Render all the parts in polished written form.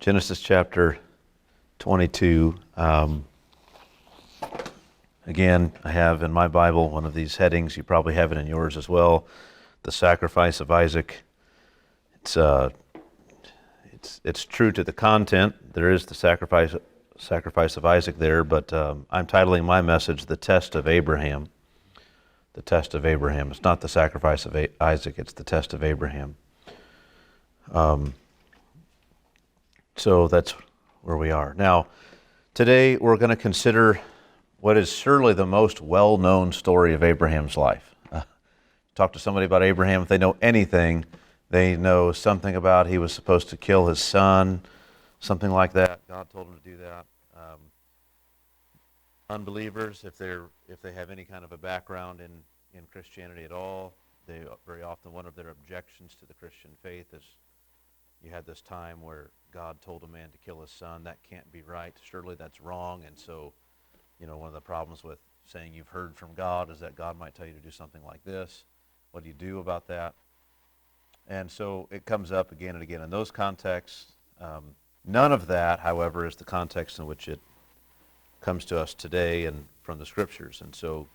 Genesis chapter 22. Again, I have in my Bible one of these headings. You probably have it in yours as well. The sacrifice of Isaac. It's true to the content. There is the sacrifice of Isaac there, but I'm titling my message "The Test of Abraham." The test of Abraham. It's not the sacrifice of Isaac. It's the test of Abraham. So that's where we are. Now, today we're going to consider what is surely the most well-known story of Abraham's life. Talk to somebody about Abraham, if they know anything, they know something about he was supposed to kill his son, something like that. God told him to do that. Unbelievers, if they have any kind of a background in Christianity at all, they very often, one of their objections to the Christian faith is, you had this time where God told a man to kill his son. That can't be right. Surely that's wrong. And so, one of the problems with saying you've heard from God is that God might tell you to do something like this. What do you do about that? And so it comes up again and again in those contexts. None of that, however, is the context in which it comes to us today and from the Scriptures. And so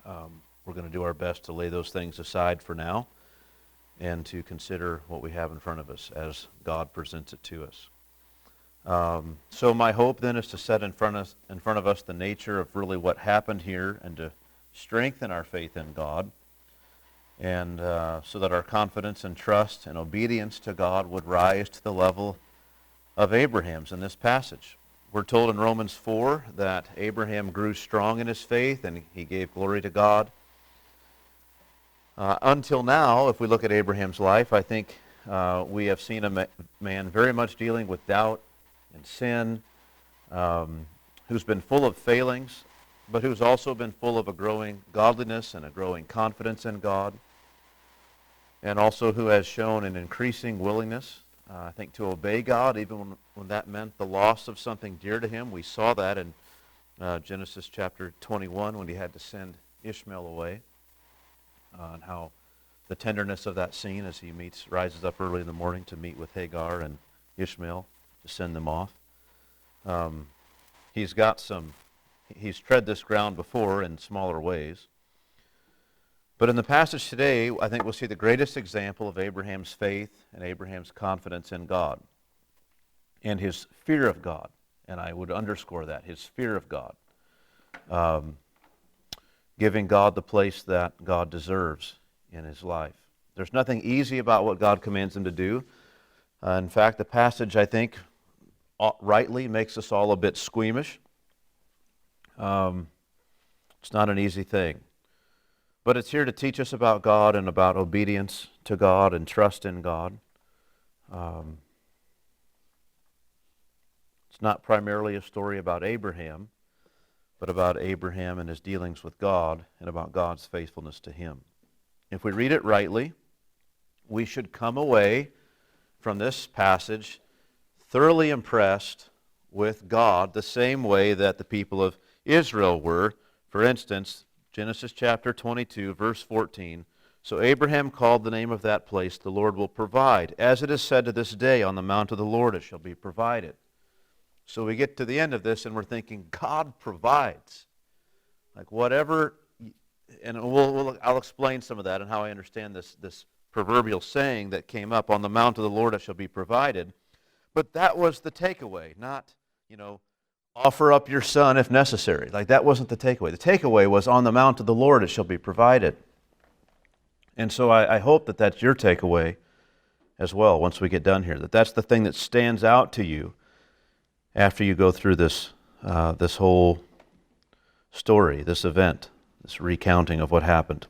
we're going to do our best to lay those things aside for now and to consider what we have in front of us as God presents it to us. So my hope then is to set in front of us the nature of really what happened here and to strengthen our faith in God, and so that our confidence and trust and obedience to God would rise to the level of Abraham's in this passage. We're told in Romans 4 that Abraham grew strong in his faith and he gave glory to God. Until now, if we look at Abraham's life, I think we have seen a man very much dealing with doubt and sin, who's been full of failings, but who's also been full of a growing godliness and a growing confidence in God, and also who has shown an increasing willingness, I think, to obey God, even when that meant the loss of something dear to him. We saw that in Genesis chapter 21 when he had to send Ishmael away. And how the tenderness of that scene as he rises up early in the morning to meet with Hagar and Ishmael to send them off. He's tread this ground before in smaller ways. But in the passage today, I think we'll see the greatest example of Abraham's faith and Abraham's confidence in God and his fear of God. And I would underscore that, his fear of God. Giving God the place that God deserves in his life. There's nothing easy about what God commands him to do. In fact, the passage, I think, rightly makes us all a bit squeamish. It's not an easy thing. But it's here to teach us about God and about obedience to God and trust in God. It's not primarily a story about Abraham, but about Abraham and his dealings with God and about God's faithfulness to him. If we read it rightly, we should come away from this passage thoroughly impressed with God the same way that the people of Israel were. For instance, Genesis chapter 22, verse 14, "So Abraham called the name of that place, 'The Lord will provide.' As it is said to this day, on the mount of the Lord it shall be provided." So we get to the end of this and we're thinking, God provides. Like whatever, and I'll explain some of that and how I understand this proverbial saying that came up, "On the mount of the Lord it shall be provided." But that was the takeaway, not, offer up your son if necessary. Like that wasn't the takeaway. The takeaway was, on the mount of the Lord it shall be provided. And so I hope that that's your takeaway as well once we get done here, that that's the thing that stands out to you after you go through this whole story, this event, this recounting of what happened.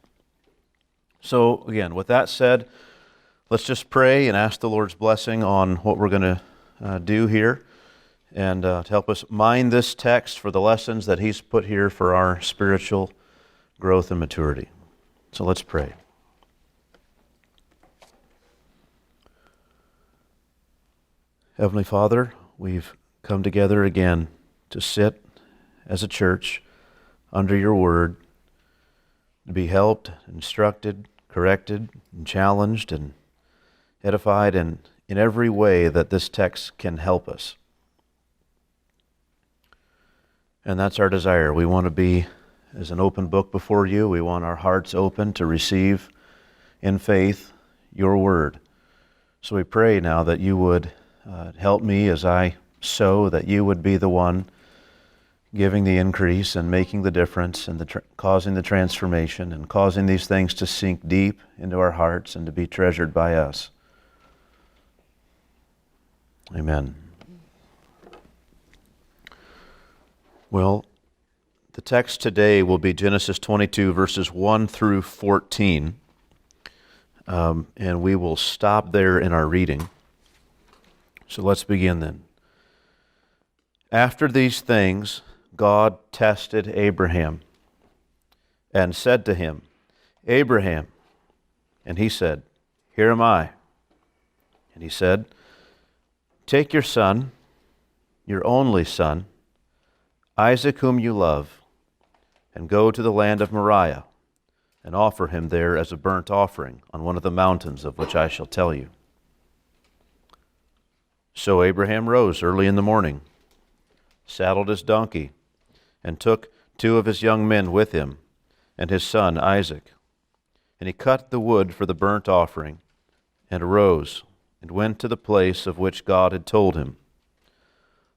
So again, with that said, let's just pray and ask the Lord's blessing on what we're going to do here, and to help us mine this text for the lessons that he's put here for our spiritual growth and maturity. So let's pray. Heavenly Father, we've come together again to sit as a church under your word, to be helped, instructed, corrected, and challenged, and edified in in every way that this text can help us. And that's our desire. We want to be as an open book before you. We want our hearts open to receive in faith your word. So we pray now that you would help me as I sow, that you would be the one giving the increase and making the difference and causing the transformation and causing these things to sink deep into our hearts and to be treasured by us. Amen. Well, the text today will be Genesis 22, verses 1 through 14. And we will stop there in our reading. So let's begin then. After these things, God tested Abraham and said to him, Abraham. And he said, Here am I. And he said, Take your son, your only son, Isaac whom you love, and go to the land of Moriah, and offer him there as a burnt offering on one of the mountains of which I shall tell you. So Abraham rose early in the morning, saddled his donkey, and took 2 of his young men with him, and his son Isaac. And he cut the wood for the burnt offering, and arose, and went to the place of which God had told him.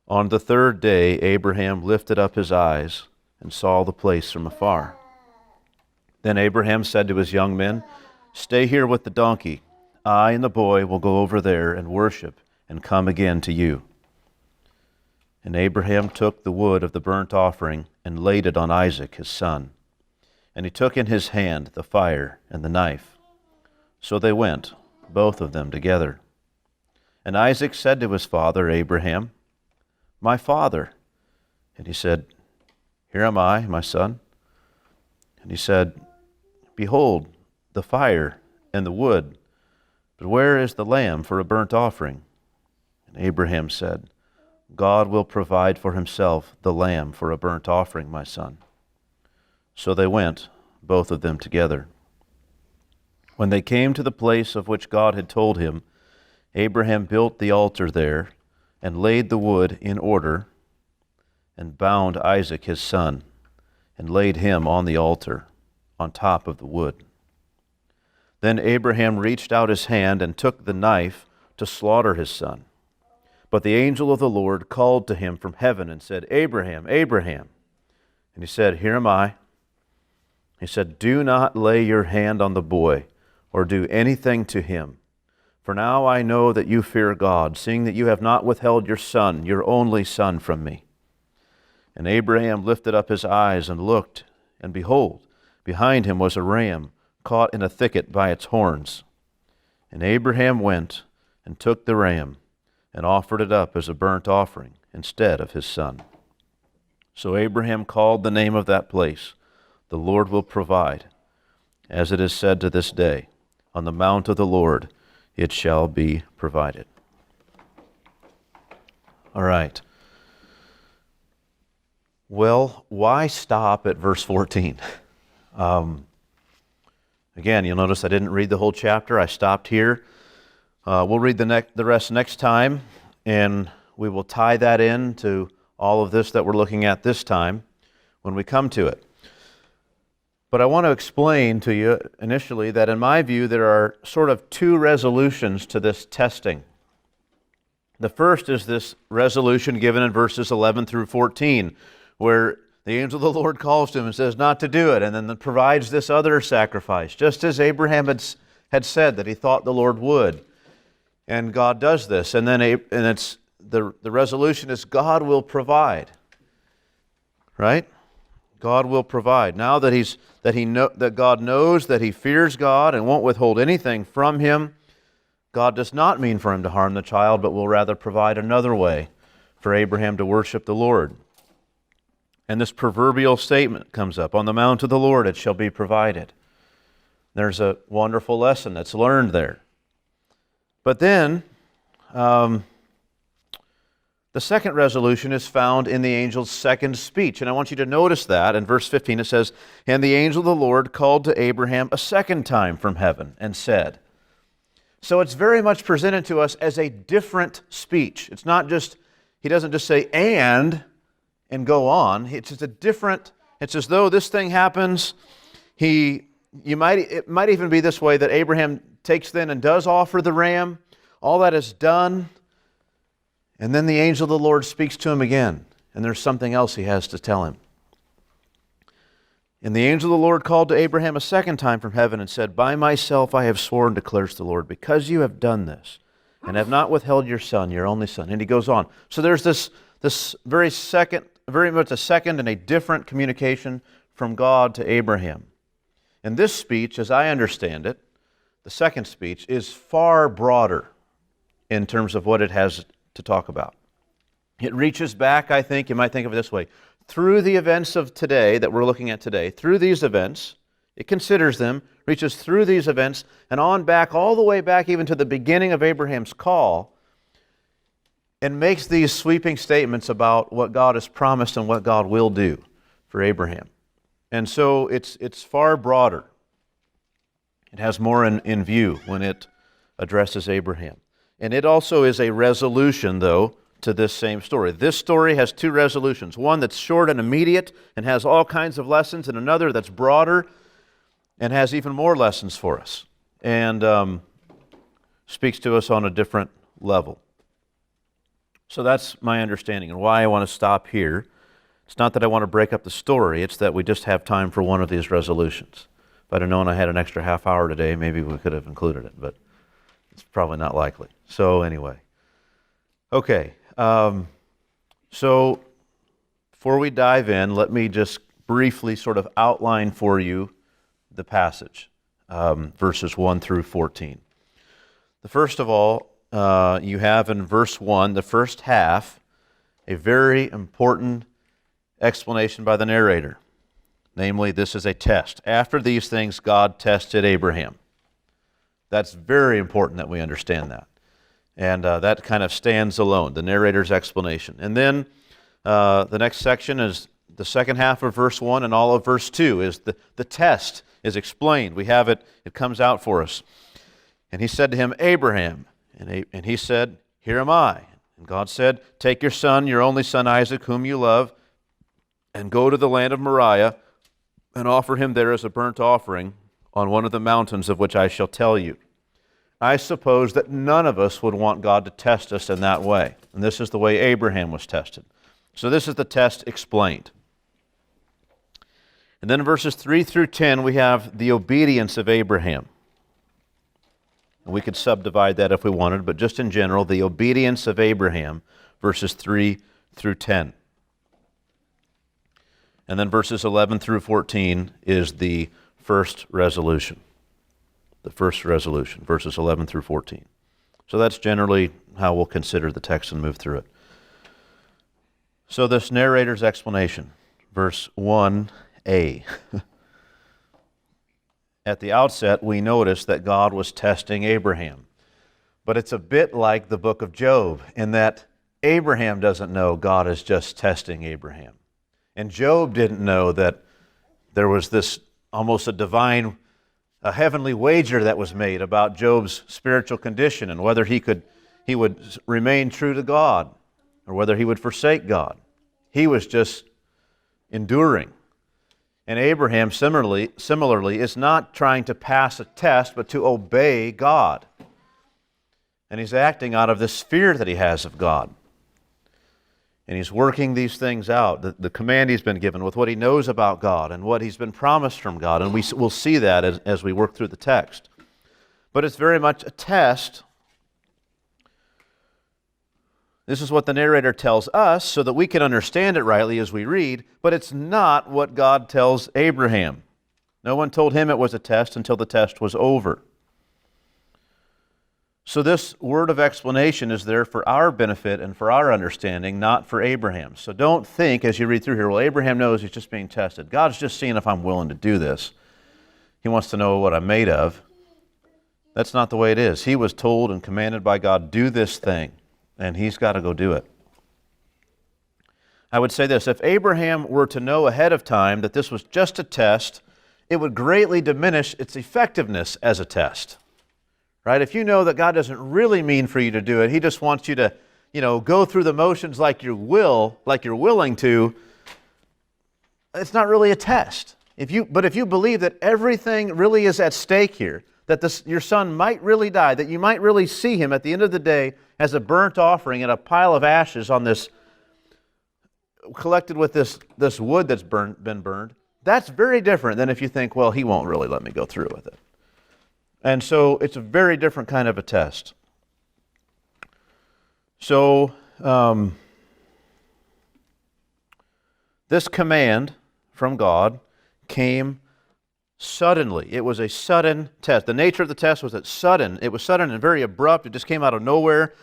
On the 3rd day Abraham lifted up his eyes, and saw the place from afar. Then Abraham said to his young men, Stay here with the donkey. I and the boy will go over there and worship, and come again to you. And Abraham took the wood of the burnt offering and laid it on Isaac his son. And he took in his hand the fire and the knife. So they went, both of them together. And Isaac said to his father Abraham, My father. And he said, Here am I, my son. And he said, Behold, the fire and the wood, but where is the lamb for a burnt offering? And Abraham said, God will provide for himself the lamb for a burnt offering, my son. So they went, both of them together. When they came to the place of which God had told him, Abraham built the altar there, and laid the wood in order, and bound Isaac his son, and laid him on the altar, on top of the wood. Then Abraham reached out his hand and took the knife to slaughter his son. But the angel of the Lord called to him from heaven and said, Abraham, Abraham. And he said, Here am I. He said, Do not lay your hand on the boy, or do anything to him. For now I know that you fear God, seeing that you have not withheld your son, your only son, from me. And Abraham lifted up his eyes and looked, and behold, behind him was a ram caught in a thicket by its horns. And Abraham went and took the ram and offered it up as a burnt offering instead of his son. So Abraham called the name of that place, The Lord will provide. As it is said to this day, On the mount of the Lord it shall be provided. All right. Well, why stop at verse 14? Again, you'll notice I didn't read the whole chapter. I stopped here. We'll read the rest next time, and we will tie that in to all of this that we're looking at this time when we come to it. But I want to explain to you initially that in my view there are sort of 2 resolutions to this testing. The first is this resolution given in verses 11 through 14, where the angel of the Lord calls to him and says not to do it, and then provides this other sacrifice, just as Abraham had said that he thought the Lord would. And God does this, and then it's the resolution is God will provide, right? God will provide. Now that that God knows that he fears God and won't withhold anything from him, God does not mean for him to harm the child, but will rather provide another way for Abraham to worship the Lord. And this proverbial statement comes up, On the mount of the Lord it shall be provided. There's a wonderful lesson that's learned there. But then, the second resolution is found in the angel's second speech. And I want you to notice that in verse 15 it says, And the angel of the Lord called to Abraham a second time from heaven and said. So it's very much presented to us as a different speech. It's not just, he doesn't just say and go on. It's just a different, it's as though this thing happens. It might even be this way, that Abraham takes then and does offer the ram. All that is done. And then the angel of the Lord speaks to him again. And there's something else he has to tell him. And the angel of the Lord called to Abraham a second time from heaven and said, "By myself I have sworn, declares the Lord, because you have done this, and have not withheld your son, your only son." And he goes on. So there's this very much a second and a different communication from God to Abraham. And this speech, as I understand it, the second speech, is far broader in terms of what it has to talk about. It reaches back, I think, you might think of it this way, through the events of today that we're looking at today, through these events, it considers them, reaches through these events, and on back, all the way back even to the beginning of Abraham's call, and makes these sweeping statements about what God has promised and what God will do for Abraham. And so it's far broader. It has more in view when it addresses Abraham. And it also is a resolution, though, to this same story. This story has two resolutions. One that's short and immediate and has all kinds of lessons, and another that's broader and has even more lessons for us and speaks to us on a different level. So that's my understanding and why I want to stop here. It's not that I want to break up the story, it's that we just have time for one of these resolutions. If I'd have known I had an extra half hour today, maybe we could have included it, but it's probably not likely. So anyway. Okay. So before we dive in, let me just briefly sort of outline for you the passage, verses 1 through 14. The first of all, you have in verse 1, the first half, a very important explanation by the narrator. Namely, this is a test. After these things, God tested Abraham. That's very important that we understand that. And that kind of stands alone, the narrator's explanation. And then the next section is the second half of verse 1 and all of verse 2 is the test is explained. We have it, it comes out for us. And he said to him, "Abraham." And he said, "Here am I." And God said, "Take your son, your only son Isaac, whom you love, and go to the land of Moriah and offer him there as a burnt offering on one of the mountains of which I shall tell you." I suppose that none of us would want God to test us in that way. And this is the way Abraham was tested. So this is the test explained. And then in verses 3 through 10, we have the obedience of Abraham. And we could subdivide that if we wanted, but just in general, the obedience of Abraham, verses 3 through 10. And then verses 11 through 14 is the first resolution. The first resolution, verses 11 through 14. So that's generally how we'll consider the text and move through it. So this narrator's explanation, verse 1a. At the outset, we notice that God was testing Abraham. But it's a bit like the book of Job in that Abraham doesn't know God is just testing Abraham. And Job didn't know that there was this almost a heavenly wager that was made about Job's spiritual condition and whether he would remain true to God or whether he would forsake God. He was just enduring. And Abraham similarly is not trying to pass a test but to obey God. And he's acting out of this fear that he has of God. And he's working these things out, the command he's been given with what he knows about God and what he's been promised from God. And we'll see that as we work through the text. But it's very much a test. This is what the narrator tells us so that we can understand it rightly as we read, but it's not what God tells Abraham. No one told him it was a test until the test was over. So this word of explanation is there for our benefit and for our understanding, not for Abraham. So don't think as you read through here, well, Abraham knows he's just being tested. God's just seeing if I'm willing to do this. He wants to know what I'm made of. That's not the way it is. He was told and commanded by God, do this thing, and he's got to go do it. I would say this, if Abraham were to know ahead of time that this was just a test, it would greatly diminish its effectiveness as a test. right? If you know that God doesn't really mean for you to do it, He just wants you to, go through the motions like you're willing to, it's not really a test. But if you believe that everything really is at stake here, that your son might really die, that you might really see him at the end of the day as a burnt offering and a pile of ashes on this, collected with this wood that's been burned, that's very different than if you think, well, He won't really let me go through with it. And so it's a very different kind of a test. So this command from God came suddenly. It was a sudden test. The nature of the test was that sudden. It was sudden and very abrupt. It just came out of nowhere.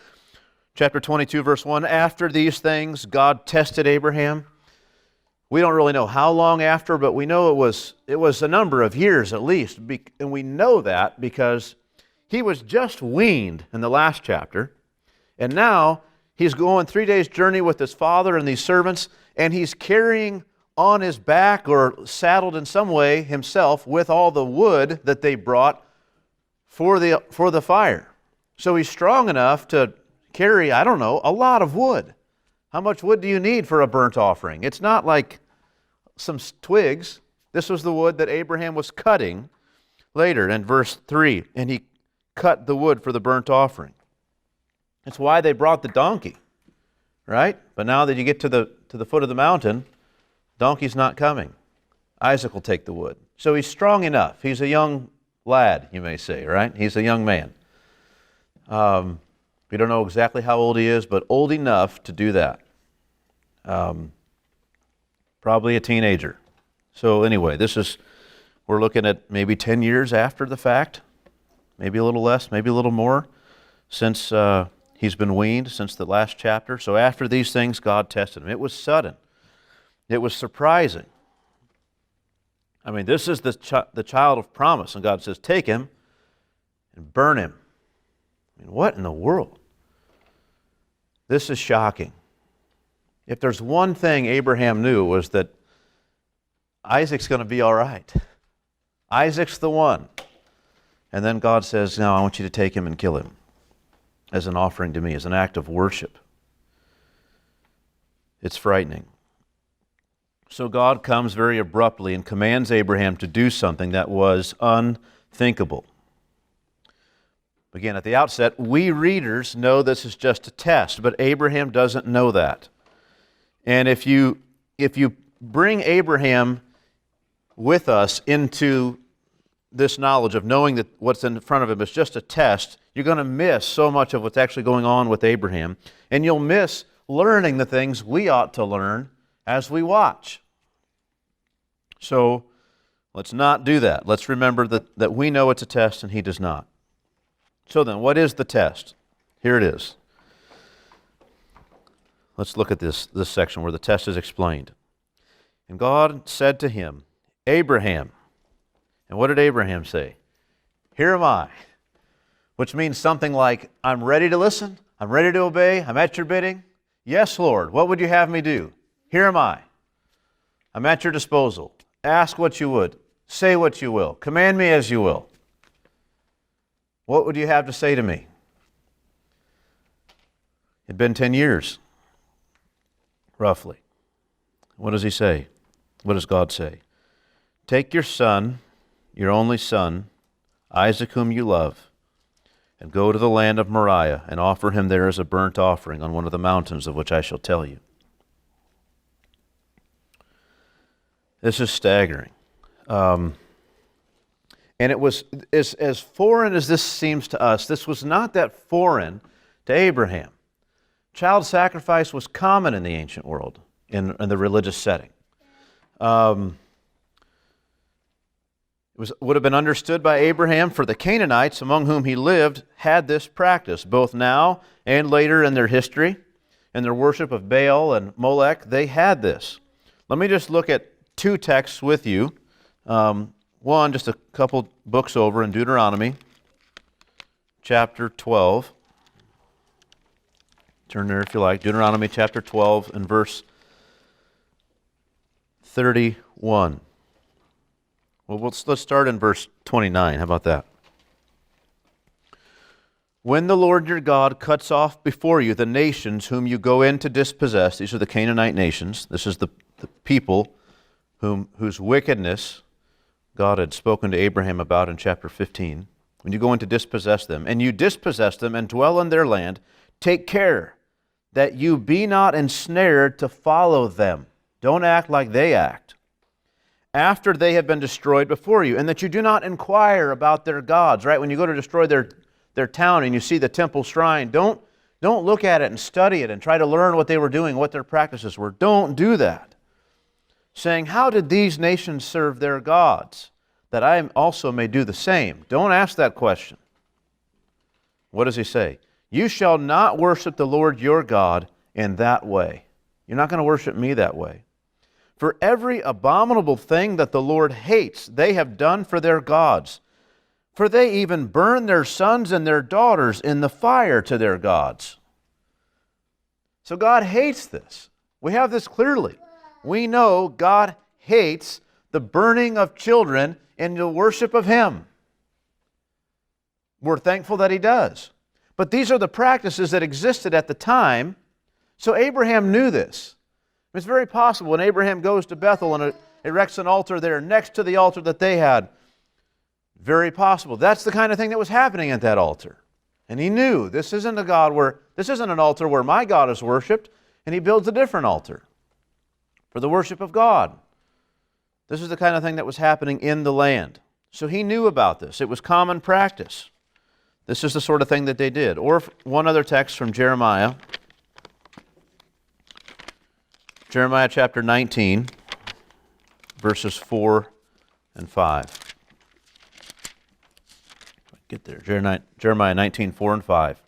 Chapter 22, verse 1, after these things, God tested Abraham. We don't really know how long after, but we know it was a number of years at least. And we know that because he was just weaned in the last chapter. And now he's going 3 days' journey with his father and these servants, and he's carrying on his back or saddled in some way himself with all the wood that they brought for the fire. So he's strong enough to carry, a lot of wood. How much wood do you need for a burnt offering? It's not like some twigs. This was the wood that Abraham was cutting later in verse 3, and he cut the wood for the burnt offering. That's why they brought the donkey, right? But now that you get to the foot of the mountain, donkey's not coming. Isaac will take the wood. So he's strong enough. He's a young lad, you may say, right? He's a young man. We don't know exactly how old he is, but old enough to do that. Probably a teenager. So anyway, we're looking at maybe 10 years after the fact, maybe a little less, maybe a little more, since he's been weaned, since the last chapter. So after these things, God tested him. It was sudden. It was surprising. I mean, this is the child of promise, and God says, take him and burn him. I mean, what in the world? This is shocking. If there's one thing Abraham knew, was that Isaac's going to be all right. Isaac's the one. And then God says, no, I want you to take him and kill him as an offering to me, as an act of worship. It's frightening. So God comes very abruptly and commands Abraham to do something that was unthinkable. Again, at the outset, we readers know this is just a test, but Abraham doesn't know that. And if you bring Abraham with us into this knowledge of knowing that what's in front of him is just a test, you're going to miss so much of what's actually going on with Abraham, and you'll miss learning the things we ought to learn as we watch. So let's not do that. Let's remember that we know it's a test and he does not. So then, what is the test? Here it is. Let's look at this section where the test is explained. And God said to him, Abraham. And what did Abraham say? Here am I. Which means something like, I'm ready to listen. I'm ready to obey. I'm at your bidding. Yes, Lord. What would you have me do? Here am I. I'm at your disposal. Ask what you would. Say what you will. Command me as you will. What would you have to say to me? It'd been 10 years, roughly. What does he say? What does God say? Take your son, your only son, Isaac whom you love, and go to the land of Moriah and offer him there as a burnt offering on one of the mountains of which I shall tell you. This is staggering. And it was, as foreign as this seems to us, this was not that foreign to Abraham. Child sacrifice was common in the ancient world, in the religious setting. Would have been understood by Abraham, for the Canaanites among whom he lived had this practice, both now and later in their history. In their worship of Baal and Molech, they had this. Let me just look at two texts with you. One, just a couple books over in Deuteronomy, chapter 12. Turn there if you like. Deuteronomy chapter 12 and verse 31. Well, let's start in verse 29. How about that? when the Lord your God cuts off before you the nations whom you go in to dispossess, these are the Canaanite nations, this is the people whose wickedness God had spoken to Abraham about in chapter 15, when you go in to dispossess them, and you dispossess them and dwell in their land, take care that you be not ensnared to follow them. Don't act like they act, after they have been destroyed before you, and that you do not inquire about their gods, right? When you go to destroy their town and you see the temple shrine, don't look at it and study it and try to learn what they were doing, what their practices were. Don't do that. Saying, how did these nations serve their gods, that I also may do the same? Don't ask that question. What does he say? You shall not worship the Lord your God in that way. You're not going to worship me that way. For every abominable thing that the Lord hates, they have done for their gods. For they even burn their sons and their daughters in the fire to their gods. So God hates this. We have this clearly. We know God hates the burning of children in the worship of Him. We're thankful that He does. But these are the practices that existed at the time. So Abraham knew this. It's very possible when Abraham goes to Bethel and erects an altar there next to the altar that they had. Very possible. That's the kind of thing that was happening at that altar. And he knew this isn't an altar where my God is worshipped, and he builds a different altar for the worship of God. This is the kind of thing that was happening in the land. So he knew about this. It was common practice. This is the sort of thing that they did. Or one other text from Jeremiah. Jeremiah chapter 19, verses 4 and 5. Get there. Jeremiah 19, 4 and 5.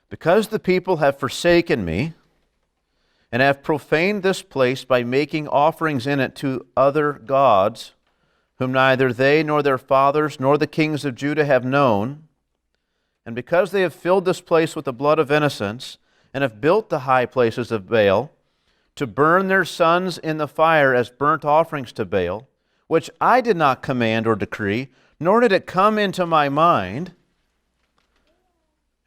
Because the people have forsaken me and have profaned this place by making offerings in it to other gods, whom neither they nor their fathers nor the kings of Judah have known, and because they have filled this place with the blood of innocents and have built the high places of Baal, to burn their sons in the fire as burnt offerings to Baal, which I did not command or decree, nor did it come into my mind.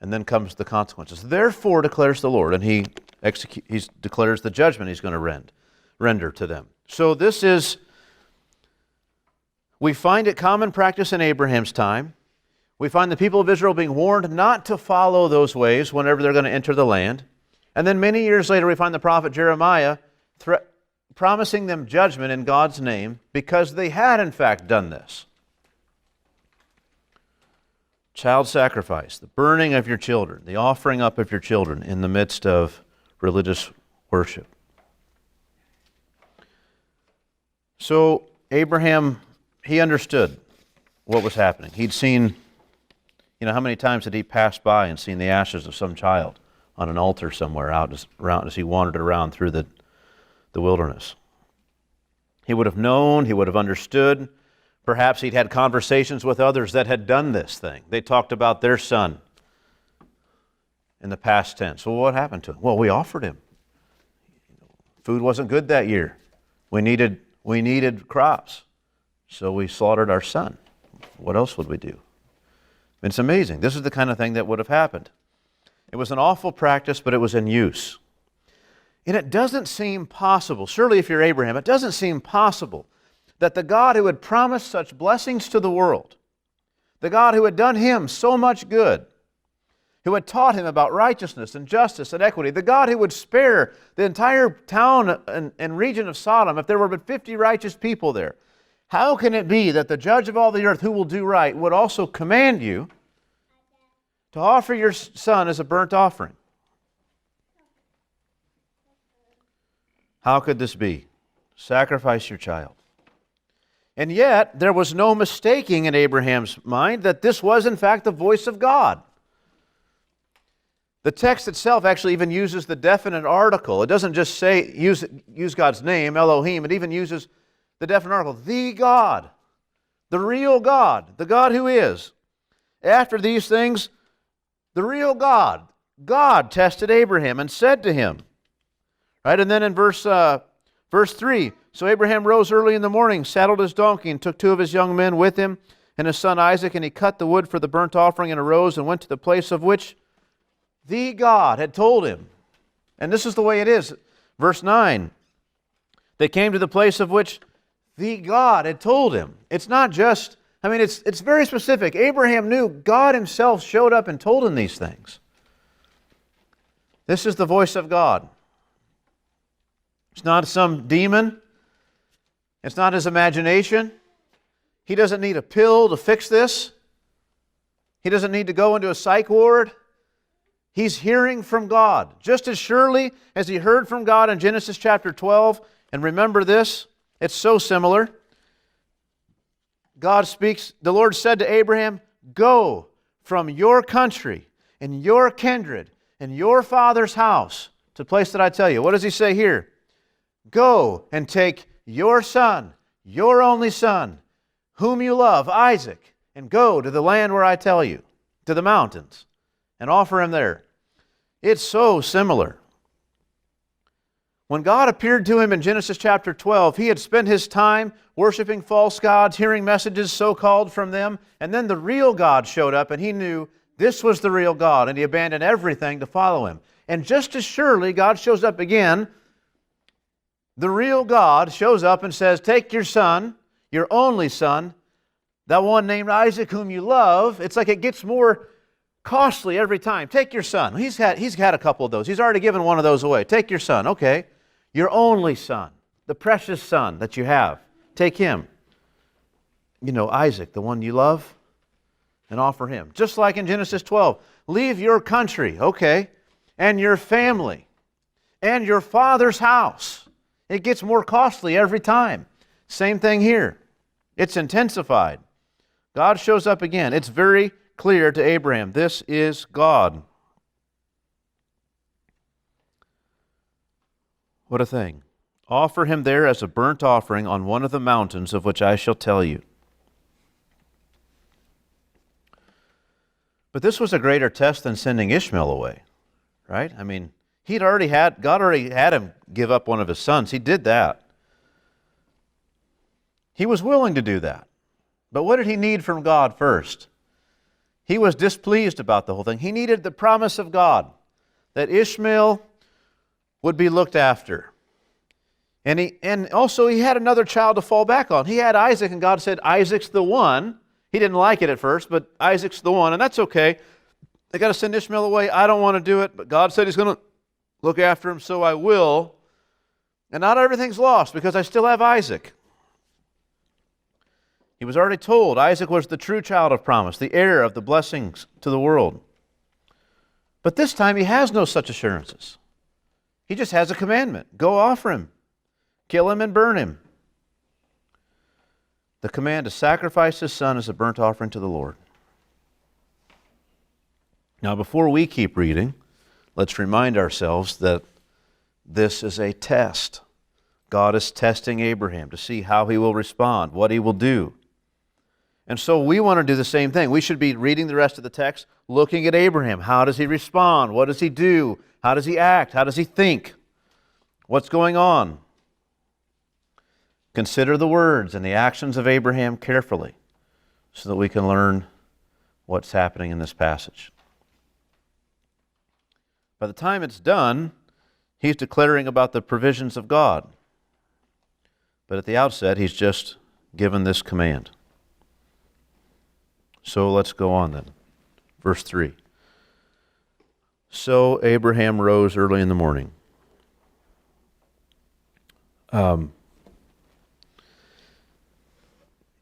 And then comes the consequences. Therefore declares the Lord, and he declares the judgment he's going to render to them. So this is, we find it common practice in Abraham's time. We find the people of Israel being warned not to follow those ways whenever they're going to enter the land. And then many years later, we find the prophet Jeremiah promising them judgment in God's name because they had, in fact, done this. Child sacrifice, the burning of your children, the offering up of your children in the midst of religious worship. So Abraham, he understood what was happening. He'd seen, how many times had he passed by and seen the ashes of some child on an altar somewhere out around as he wandered around through the wilderness. He would have known, he would have understood. Perhaps he'd had conversations with others that had done this thing. They talked about their son in the past tense. Well, what happened to him? Well, we offered him. Food wasn't good that year. We needed crops, so we slaughtered our son. What else would we do? It's amazing. This is the kind of thing that would have happened. It was an awful practice, but it was in use. And it doesn't seem possible, surely if you're Abraham, it doesn't seem possible that the God who had promised such blessings to the world, the God who had done him so much good, who had taught him about righteousness and justice and equity, the God who would spare the entire town and region of Sodom if there were but 50 righteous people there, how can it be that the judge of all the earth who will do right would also command you to offer your son as a burnt offering? How could this be? Sacrifice your child. And yet, there was no mistaking in Abraham's mind that this was, in fact, the voice of God. The text itself actually even uses the definite article. It doesn't just say, use God's name, Elohim. It even uses the definite article, the God, the real God, the God who is. After these things, the real God tested Abraham and said to him, right? And then in verse 3, so Abraham rose early in the morning, saddled his donkey, and took 2 of his young men with him, and his son Isaac, and he cut the wood for the burnt offering and arose and went to the place of which the God had told him. And this is the way it is. Verse 9, they came to the place of which the God had told him. It's not just, it's very specific. Abraham knew God himself showed up and told him these things. This is the voice of God. It's not some demon. It's not his imagination. He doesn't need a pill to fix this. He doesn't need to go into a psych ward. He's hearing from God, just as surely as he heard from God in Genesis chapter 12. And remember this, it's so similar. God speaks, the Lord said to Abraham, "Go from your country and your kindred and your father's house to the place that I tell you." What does he say here? Go and take your son, your only son, whom you love, Isaac, and go to the land where I tell you, to the mountains, and offer him there. It's so similar. When God appeared to him in Genesis chapter 12, he had spent his time worshiping false gods, hearing messages so-called from them, and then the real God showed up, and he knew this was the real God, and he abandoned everything to follow him. And just as surely, God shows up again. The real God shows up and says, "Take your son, your only son, that one named Isaac whom you love." It's like it gets more costly every time. Take your son. He's had a couple of those. He's already given one of those away. Take your son. Okay. Your only son, the precious son that you have. Take him. Isaac, the one you love, and offer him. Just like in Genesis 12. Leave your country, okay, and your family, and your father's house. It gets more costly every time. Same thing here. It's intensified. God shows up again. It's very clear to Abraham. This is God. What a thing. Offer him there as a burnt offering on one of the mountains of which I shall tell you. But this was a greater test than sending Ishmael away, right? God already had him give up one of his sons. He did that. He was willing to do that. But what did he need from God first? He was displeased about the whole thing. He needed the promise of God that Ishmael would be looked after. And also he had another child to fall back on. He had Isaac, and God said, "Isaac's the one." He didn't like it at first, but Isaac's the one, and that's okay. They got to send Ishmael away. I don't want to do it, but God said he's going to look after him, so I will. And not everything's lost because I still have Isaac. He was already told Isaac was the true child of promise, the heir of the blessings to the world. But this time he has no such assurances. He just has a commandment. Go offer him. Kill him and burn him. The command to sacrifice his son as a burnt offering to the Lord. Now, before we keep reading, let's remind ourselves that this is a test. God is testing Abraham to see how he will respond, what he will do. And so we want to do the same thing. We should be reading the rest of the text, looking at Abraham. How does he respond? What does he do? How does he act? How does he think? What's going on? Consider the words and the actions of Abraham carefully so that we can learn what's happening in this passage. By the time it's done, he's declaring about the provisions of God. But at the outset, he's just given this command. So let's go on then. Verse 3. So Abraham rose early in the morning.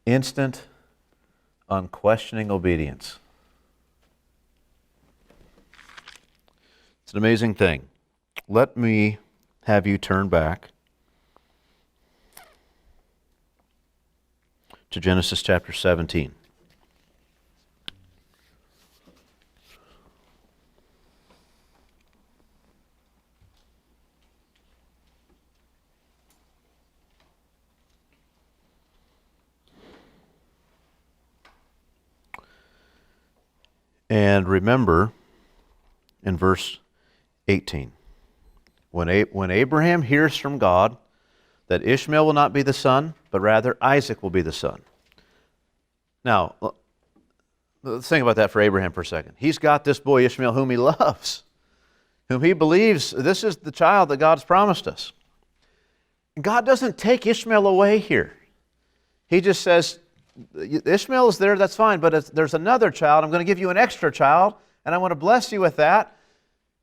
Instant, unquestioning obedience. It's an amazing thing. Let me have you turn back to Genesis chapter 17. And remember in verse 18, when Abraham hears from God that Ishmael will not be the son, but rather Isaac will be the son. Now, let's think about that for Abraham for a second. He's got this boy Ishmael whom he loves, whom he believes this is the child that God's promised us. God doesn't take Ishmael away here. He just says, Ishmael is there, that's fine, but there's another child. I'm going to give you an extra child, and I want to bless you with that,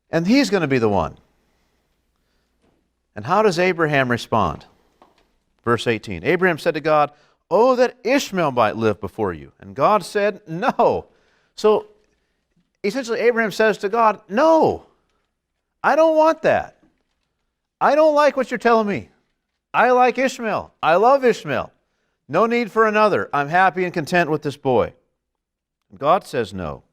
and he's going to be the one. And how does Abraham respond? Verse 18, Abraham said to God, "Oh, that Ishmael might live before you." And God said, "No." So essentially Abraham says to God, "No, I don't want that. I don't like what you're telling me. I like Ishmael. I love Ishmael. No need for another. I'm happy and content with this boy." And God says no.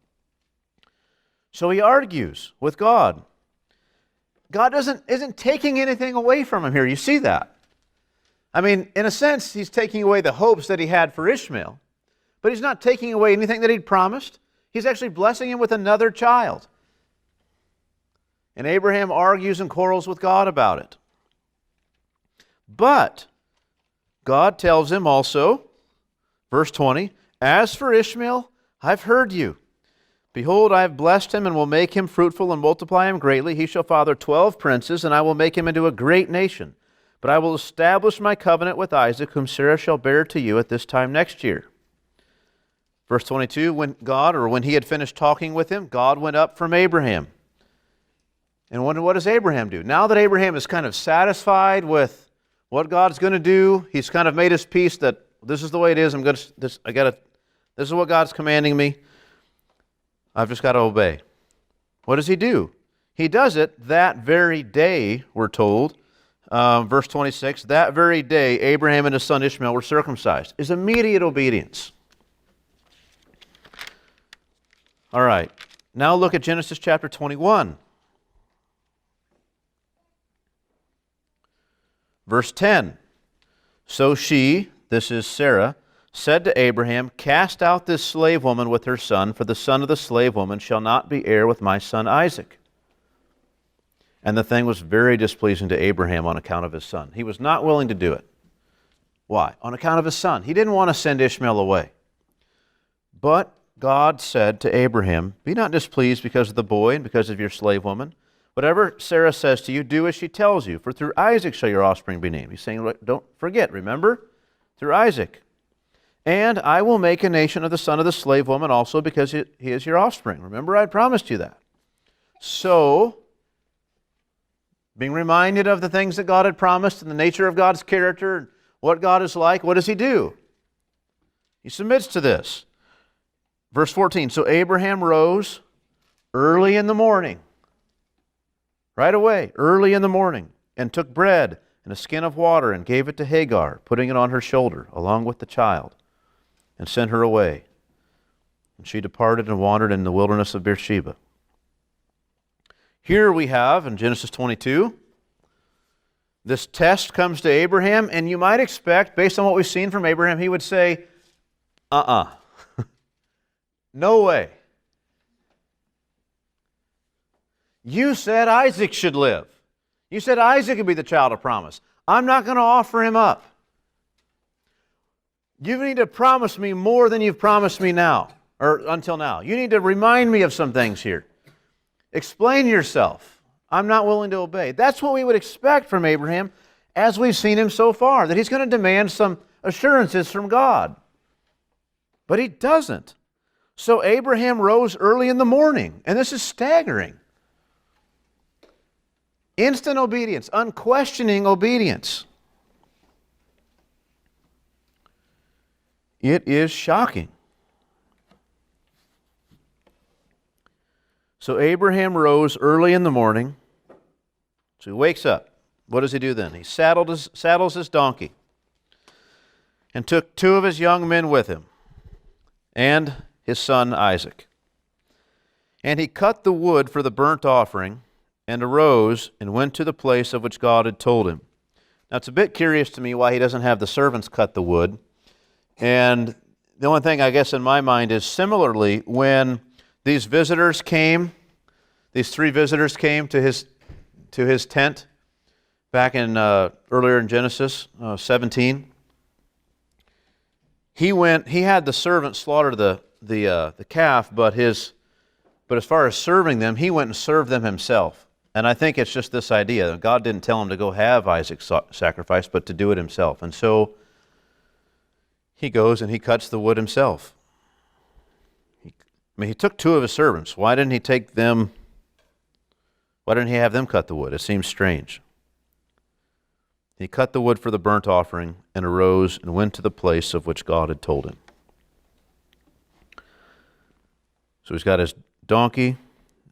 So he argues with God. God isn't taking anything away from him here. You see that? I mean, in a sense, he's taking away the hopes that he had for Ishmael, but he's not taking away anything that he'd promised. He's actually blessing him with another child. And Abraham argues and quarrels with God about it. But God tells him also, verse 20, "As for Ishmael, I've heard you. Behold, I have blessed him and will make him fruitful and multiply him greatly. He shall father 12 princes, and I will make him into a great nation. But I will establish my covenant with Isaac, whom Sarah shall bear to you at this time next year." Verse 22, when he had finished talking with him, God went up from Abraham. And what does Abraham do? Now that Abraham is kind of satisfied with what God's going to do, he's kind of made his peace that this is the way it is. This is what God's commanding me. I've just got to obey. What does he do? He does it that very day, we're told. Verse 26, that very day Abraham and his son Ishmael were circumcised. Is immediate obedience. All right, now look at Genesis chapter 21. Verse 10, so she, this is Sarah, said to Abraham, "Cast out this slave woman with her son, for the son of the slave woman shall not be heir with my son Isaac." And the thing was very displeasing to Abraham on account of his son. He was not willing to do it. Why? On account of his son. He didn't want to send Ishmael away. But God said to Abraham, "Be not displeased because of the boy and because of your slave woman. Whatever Sarah says to you, do as she tells you, for through Isaac shall your offspring be named." He's saying, don't forget, remember? Through Isaac. "And I will make a nation of the son of the slave woman also, because he is your offspring." Remember, I promised you that. So, being reminded of the things that God had promised and the nature of God's character and what God is like, what does he do? He submits to this. Verse 14, so Abraham rose early in the morning, right away, early in the morning, and took bread and a skin of water and gave it to Hagar, putting it on her shoulder, along with the child, and sent her away. And she departed and wandered in the wilderness of Beersheba. Here we have, in Genesis 22, this test comes to Abraham, and you might expect, based on what we've seen from Abraham, he would say, no way. You said Isaac should live. You said Isaac would be the child of promise. I'm not going to offer him up. You need to promise me more than you've promised me now, or until now. You need to remind me of some things here. Explain yourself. I'm not willing to obey. That's what we would expect from Abraham as we've seen him so far, that he's going to demand some assurances from God. But he doesn't. So Abraham rose early in the morning, and this is staggering. Instant obedience, unquestioning obedience. It is shocking. So Abraham rose early in the morning. So he wakes up. What does he do then? He saddles his donkey and took 2 of his young men with him and his son Isaac. And he cut the wood for the burnt offering and arose and went to the place of which God had told him. Now it's a bit curious to me why he doesn't have the servants cut the wood. And the only thing I guess in my mind is similarly when these visitors came, these 3 visitors came to his tent back in earlier in Genesis 17. he had the servant slaughter the calf, but as far as serving them, he went and served them himself. And I think it's just this idea that God didn't tell him to go have Isaac sacrificed, but to do it himself. And so he goes and he cuts the wood himself. He took two of his servants. Why didn't he have them cut the wood? It seems strange. He cut the wood for the burnt offering and arose and went to the place of which God had told him. So he's got his donkey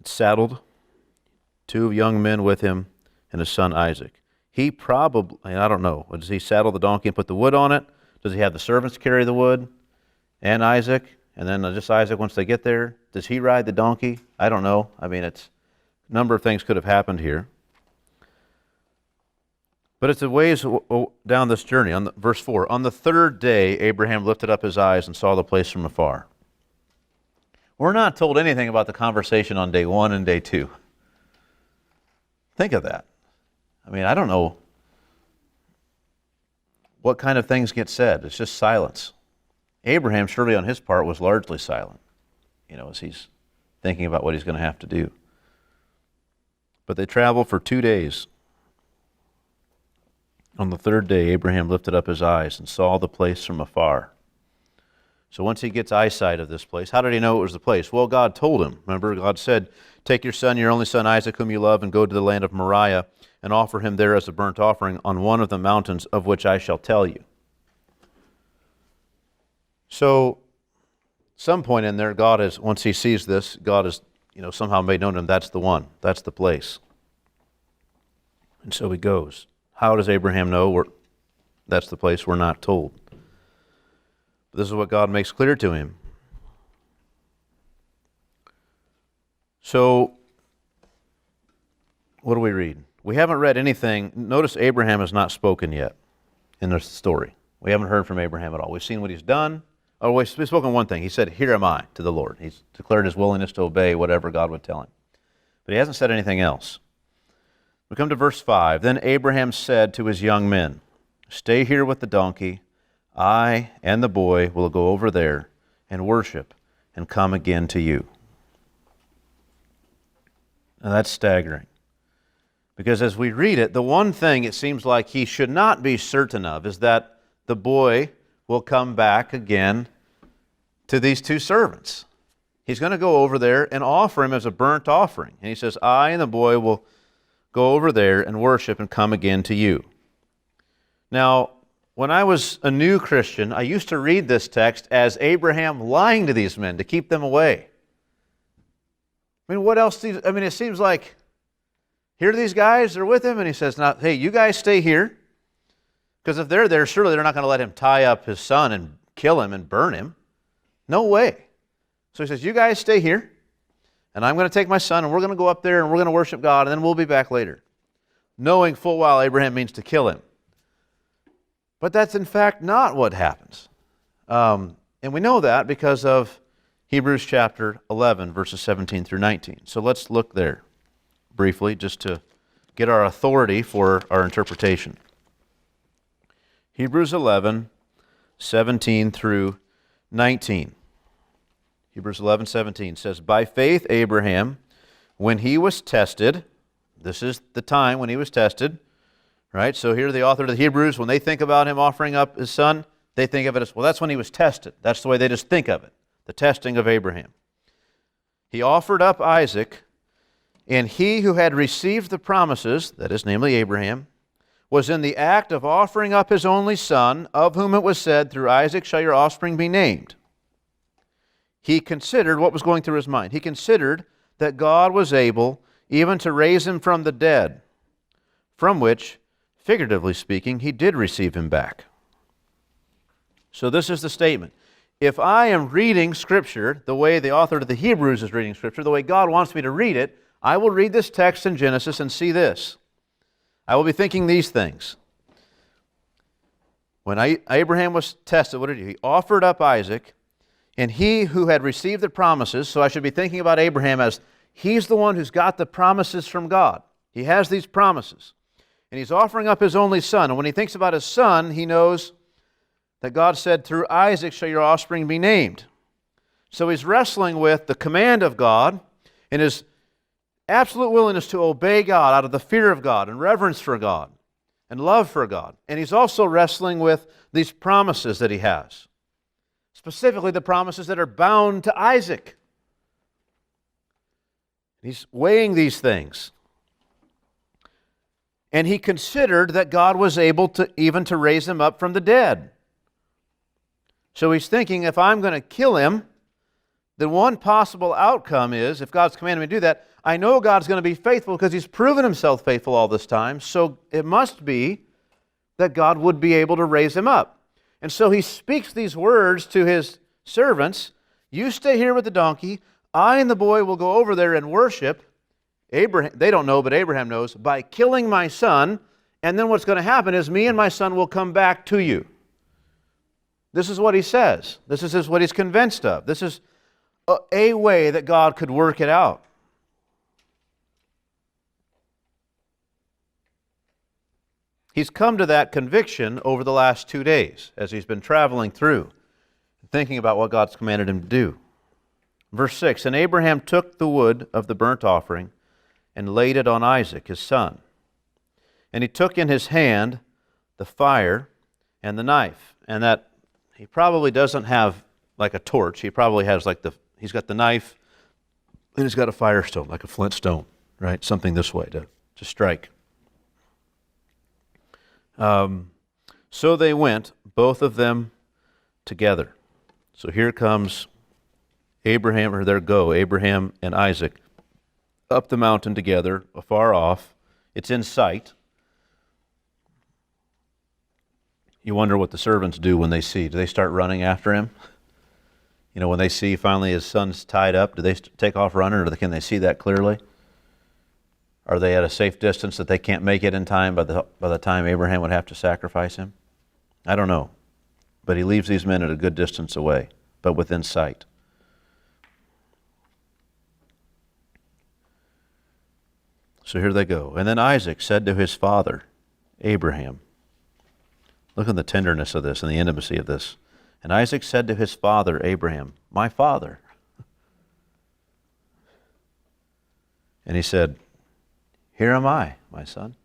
saddled, two young men with him, and his son Isaac. He probably, I don't know, does he saddle the donkey and put the wood on it? Does he have the servants carry the wood and Isaac? And then just Isaac once they get there? Does he ride the donkey? I don't know. I mean, a number of things could have happened here. But it's a ways down this journey. Verse 4, on the third day, Abraham lifted up his eyes and saw the place from afar. We're not told anything about the conversation on day 1 and day 2. Think of that. I mean, I don't know what kind of things get said. It's just silence. Abraham, surely on his part, was largely silent, as he's thinking about what he's going to have to do. But they travel for 2 days. On the third day, Abraham lifted up his eyes and saw the place from afar. So once he gets eyesight of this place, how did he know it was the place? Well, God told him. Remember, God said, take your son, your only son Isaac, whom you love, and go to the land of Moriah and offer him there as a burnt offering on one of the mountains of which I shall tell you. So, some point in there, once he sees this, God has, somehow made known to him that's the one, that's the place. And so he goes. How does Abraham know that's the place? We're not told. This is what God makes clear to him. So, what do we read? We haven't read anything. Notice Abraham has not spoken yet in this story. We haven't heard from Abraham at all. We've seen what he's done. Oh, we've spoken one thing. He said, here am I, to the Lord. He's declared his willingness to obey whatever God would tell him. But he hasn't said anything else. We come to verse 5. Then Abraham said to his young men, stay here with the donkey. I and the boy will go over there and worship and come again to you. Now that's staggering. Because as we read it, the one thing it seems like he should not be certain of is that the boy will come back again to these two servants. He's going to go over there and offer him as a burnt offering. And he says, I and the boy will go over there and worship and come again to you. Now, when I was a new Christian, I used to read this text as Abraham lying to these men to keep them away. I mean, what else? It seems like, here are these guys, they're with him, and he says, now, hey, you guys stay here. Because if they're there, surely they're not going to let him tie up his son and kill him and burn him. No way. So he says, you guys stay here, and I'm going to take my son, and we're going to go up there, and we're going to worship God, and then we'll be back later. Knowing full well Abraham means to kill him. But that's in fact not what happens. And we know that because of Hebrews chapter 11, verses 17 through 19. So let's look there briefly just to get our authority for our interpretation. Hebrews 11, 17 through 19. Hebrews 11, 17 says, by faith Abraham, when he was tested, this is the time when he was tested, right? So here the author of the Hebrews, when they think about him offering up his son, they think of it as, well, that's when he was tested. That's the way they just think of it, the testing of Abraham. He offered up Isaac, and he who had received the promises, that is, namely Abraham, was in the act of offering up his only son, of whom it was said, through Isaac shall your offspring be named. He considered what was going through his mind. He considered that God was able even to raise him from the dead, from which, figuratively speaking, he did receive him back. So this is the statement. If I am reading Scripture the way the author of the Hebrews is reading Scripture, the way God wants me to read it, I will read this text in Genesis and see this. I will be thinking these things. When Abraham was tested, what did he do? He offered up Isaac, and he who had received the promises, so I should be thinking about Abraham as he's the one who's got the promises from God. He has these promises. And he's offering up his only son. And when he thinks about his son, he knows that God said, through Isaac shall your offspring be named. So he's wrestling with the command of God and his absolute willingness to obey God out of the fear of God and reverence for God and love for God. And he's also wrestling with these promises that he has, specifically the promises that are bound to Isaac. He's weighing these things. And he considered that God was able to even to raise him up from the dead. So he's thinking, if I'm going to kill him, then one possible outcome is, if God's commanded me to do that, I know God's going to be faithful because he's proven himself faithful all this time. So it must be that God would be able to raise him up. And so he speaks these words to his servants. You stay here with the donkey. I and the boy will go over there and worship. Abraham, they don't know, but Abraham knows, by killing my son. And then what's going to happen is me and my son will come back to you. This is what he says. This is what he's convinced of. This is a way that God could work it out. He's come to that conviction over the last 2 days as he's been traveling through, thinking about what God's commanded him to do. Verse 6, and Abraham took the wood of the burnt offering and laid it on Isaac, his son. And he took in his hand the fire and the knife. And that he probably doesn't have like a torch. He probably has he's got the knife and he's got a fire stone, like a flint stone, right? Something this way to strike. So they went, both of them together. So here comes Abraham and Isaac up the mountain together, afar off. It's in sight. You wonder what the servants do when they see. Do they start running after him? You know, when they see finally his son's tied up, do they take off running, or can they see that clearly? Are they at a safe distance that they can't make it in time by the time Abraham would have to sacrifice him? I don't know. But he leaves these men at a good distance away, but within sight. So here they go. And then Isaac said to his father, Abraham. Look at the tenderness of this and the intimacy of this. And Isaac said to his father, Abraham, my father. And he said, here am I, my son.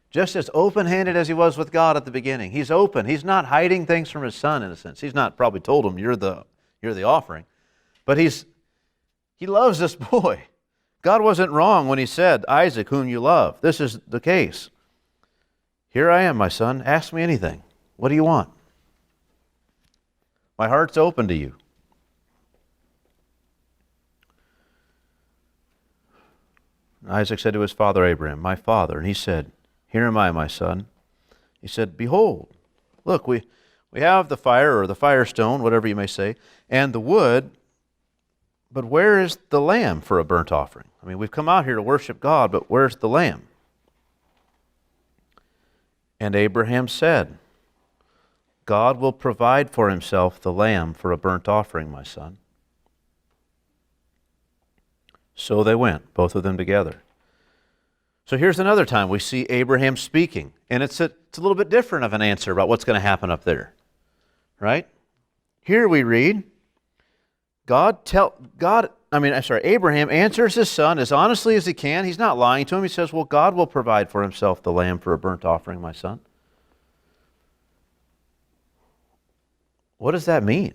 Just as open-handed as he was with God at the beginning. He's open. He's not hiding things from his son, in a sense. He's not probably told him, you're the offering. But he loves this boy. God wasn't wrong when he said, Isaac, whom you love. This is the case. Here I am, my son. Ask me anything. What do you want? My heart's open to you. Isaac said to his father Abraham, my father. And he said, here am I, my son. He said, behold, look, we have the fire, or the firestone, whatever you may say, and the wood, but where is the lamb for a burnt offering? I mean, we've come out here to worship God, but where's the lamb? And Abraham said, God will provide for himself the lamb for a burnt offering, my son. So they went, both of them together. So here's another time we see Abraham speaking, and it's a little bit different of an answer about what's going to happen up there, right? Here we read, Abraham answers his son as honestly as he can. He's not lying to him. He says, well, God will provide for himself the lamb for a burnt offering, my son. What does that mean?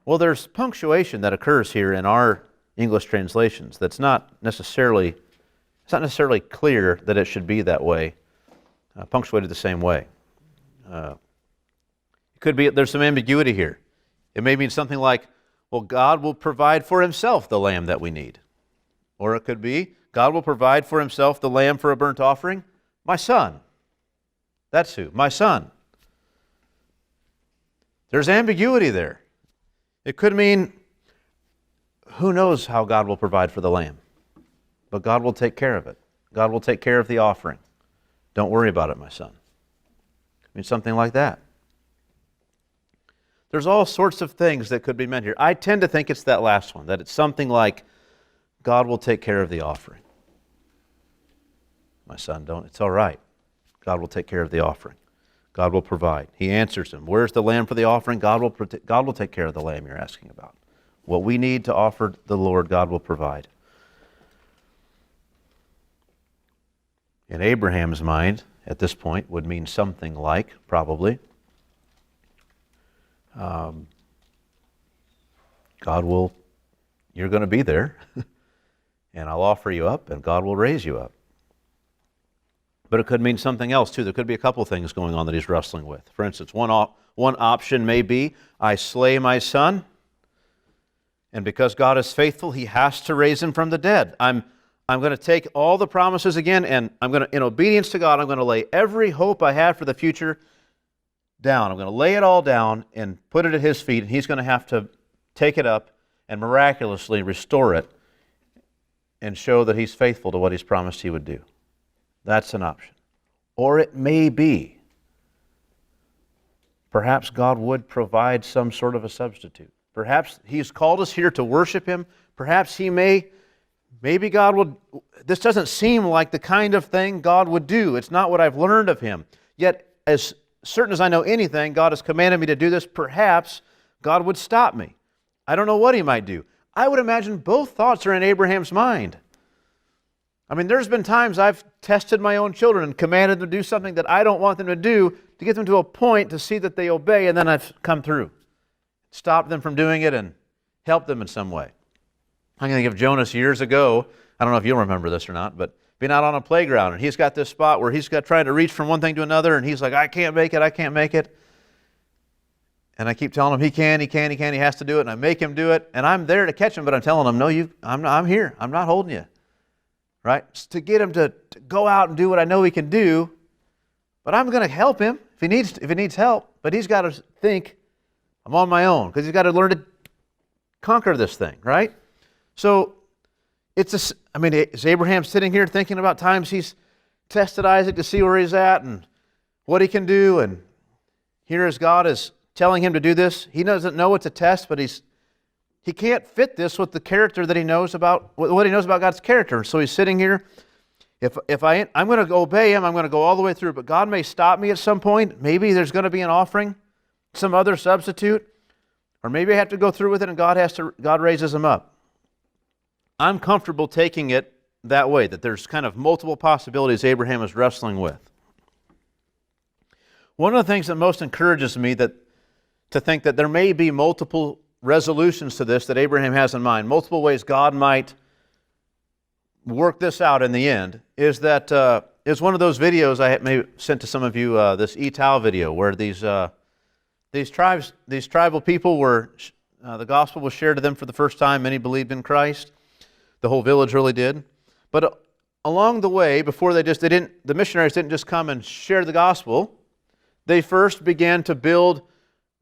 Well, there's punctuation that occurs here in our English translations that's not necessarily clear that it should be that way, punctuated the same way. It could be there's some ambiguity here. It may mean something like, well, God will provide for himself the lamb that we need. Or it could be, God will provide for himself the lamb for a burnt offering, my son. That's who, my son. There's ambiguity there. It could mean, who knows how God will provide for the lamb? But God will take care of it. God will take care of the offering. Don't worry about it, my son. I mean, something like that. There's all sorts of things that could be meant here. I tend to think it's that last one, that it's something like, God will take care of the offering. My son, it's all right. God will take care of the offering. God will provide. He answers him. Where's the lamb for the offering? God will take care of the lamb you're asking about. What we need to offer the Lord, God will provide. In Abraham's mind, at this point, would mean something like, probably, you're going to be there, and I'll offer you up, and God will raise you up. But it could mean something else, too. There could be a couple things going on that he's wrestling with. For instance, one option may be, I slay my son, and because God is faithful, he has to raise him from the dead. I'm going to take all the promises again, and in obedience to God, I'm going to lay every hope I have for the future down. I'm going to lay it all down and put it at his feet, and he's going to have to take it up and miraculously restore it and show that he's faithful to what he's promised he would do. That's an option. Or it may be, perhaps God would provide some sort of a substitute. Perhaps he's called us here to worship him. Perhaps maybe God would, this doesn't seem like the kind of thing God would do. It's not what I've learned of him. Yet, as certain as I know anything, God has commanded me to do this. Perhaps God would stop me. I don't know what he might do. I would imagine both thoughts are in Abraham's mind. I mean, there's been times I've tested my own children and commanded them to do something that I don't want them to do to get them to a point to see that they obey, and then I've come through. Stopped them from doing it and helped them in some way. I'm going to think of Jonas years ago. I don't know if you'll remember this or not, but being out on a playground, and he's got this spot where he's got trying to reach from one thing to another, and he's like, I can't make it. And I keep telling him he has to do it, and I make him do it, and I'm there to catch him, but I'm telling him, no, I'm here. I'm not holding you. Right? It's to get him to go out and do what I know he can do, but I'm going to help him if he needs help, but he's got to think, I'm on my own, because he's got to learn to conquer this thing, right? So, is Abraham sitting here thinking about times he's tested Isaac to see where he's at and what he can do, and here as God is telling him to do this, he doesn't know it's a test, but he can't fit this with the character that he knows about, what he knows about God's character. So he's sitting here, I'm going to obey him, I'm going to go all the way through, but God may stop me at some point. Maybe there's going to be an offering, some other substitute, or maybe I have to go through with it and God raises him up. I'm comfortable taking it that way, that there's kind of multiple possibilities Abraham is wrestling with. One of the things that most encourages me to think that there may be multiple resolutions to this that Abraham has in mind, multiple ways God might work this out in the end, is that is one of those videos I may sent to some of you, this Etau video, where these tribal people were, the gospel was shared to them for the first time. Many believed in Christ. The whole village really did. But along the way, the missionaries didn't just come and share the gospel. They first began to build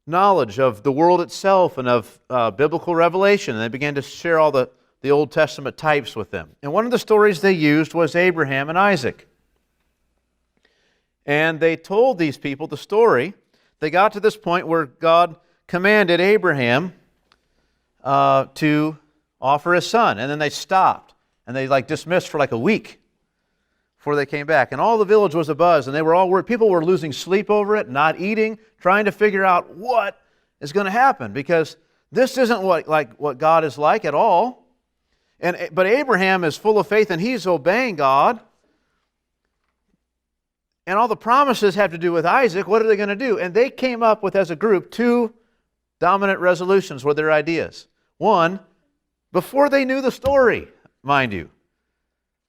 knowledge of the world itself and of biblical revelation. And they began to share all the Old Testament types with them. And one of the stories they used was Abraham and Isaac. And they told these people the story. They got to this point where God commanded Abraham to offer his son. And then they stopped. And they dismissed for a week before they came back. And all the village was abuzz, and they were all worried. People were losing sleep over it, not eating, trying to figure out what is going to happen, because this isn't what God is like at all. But Abraham is full of faith, and he's obeying God. And all the promises have to do with Isaac. What are they going to do? And they came up with, as a group, two dominant resolutions with their ideas. One, before they knew the story, mind you,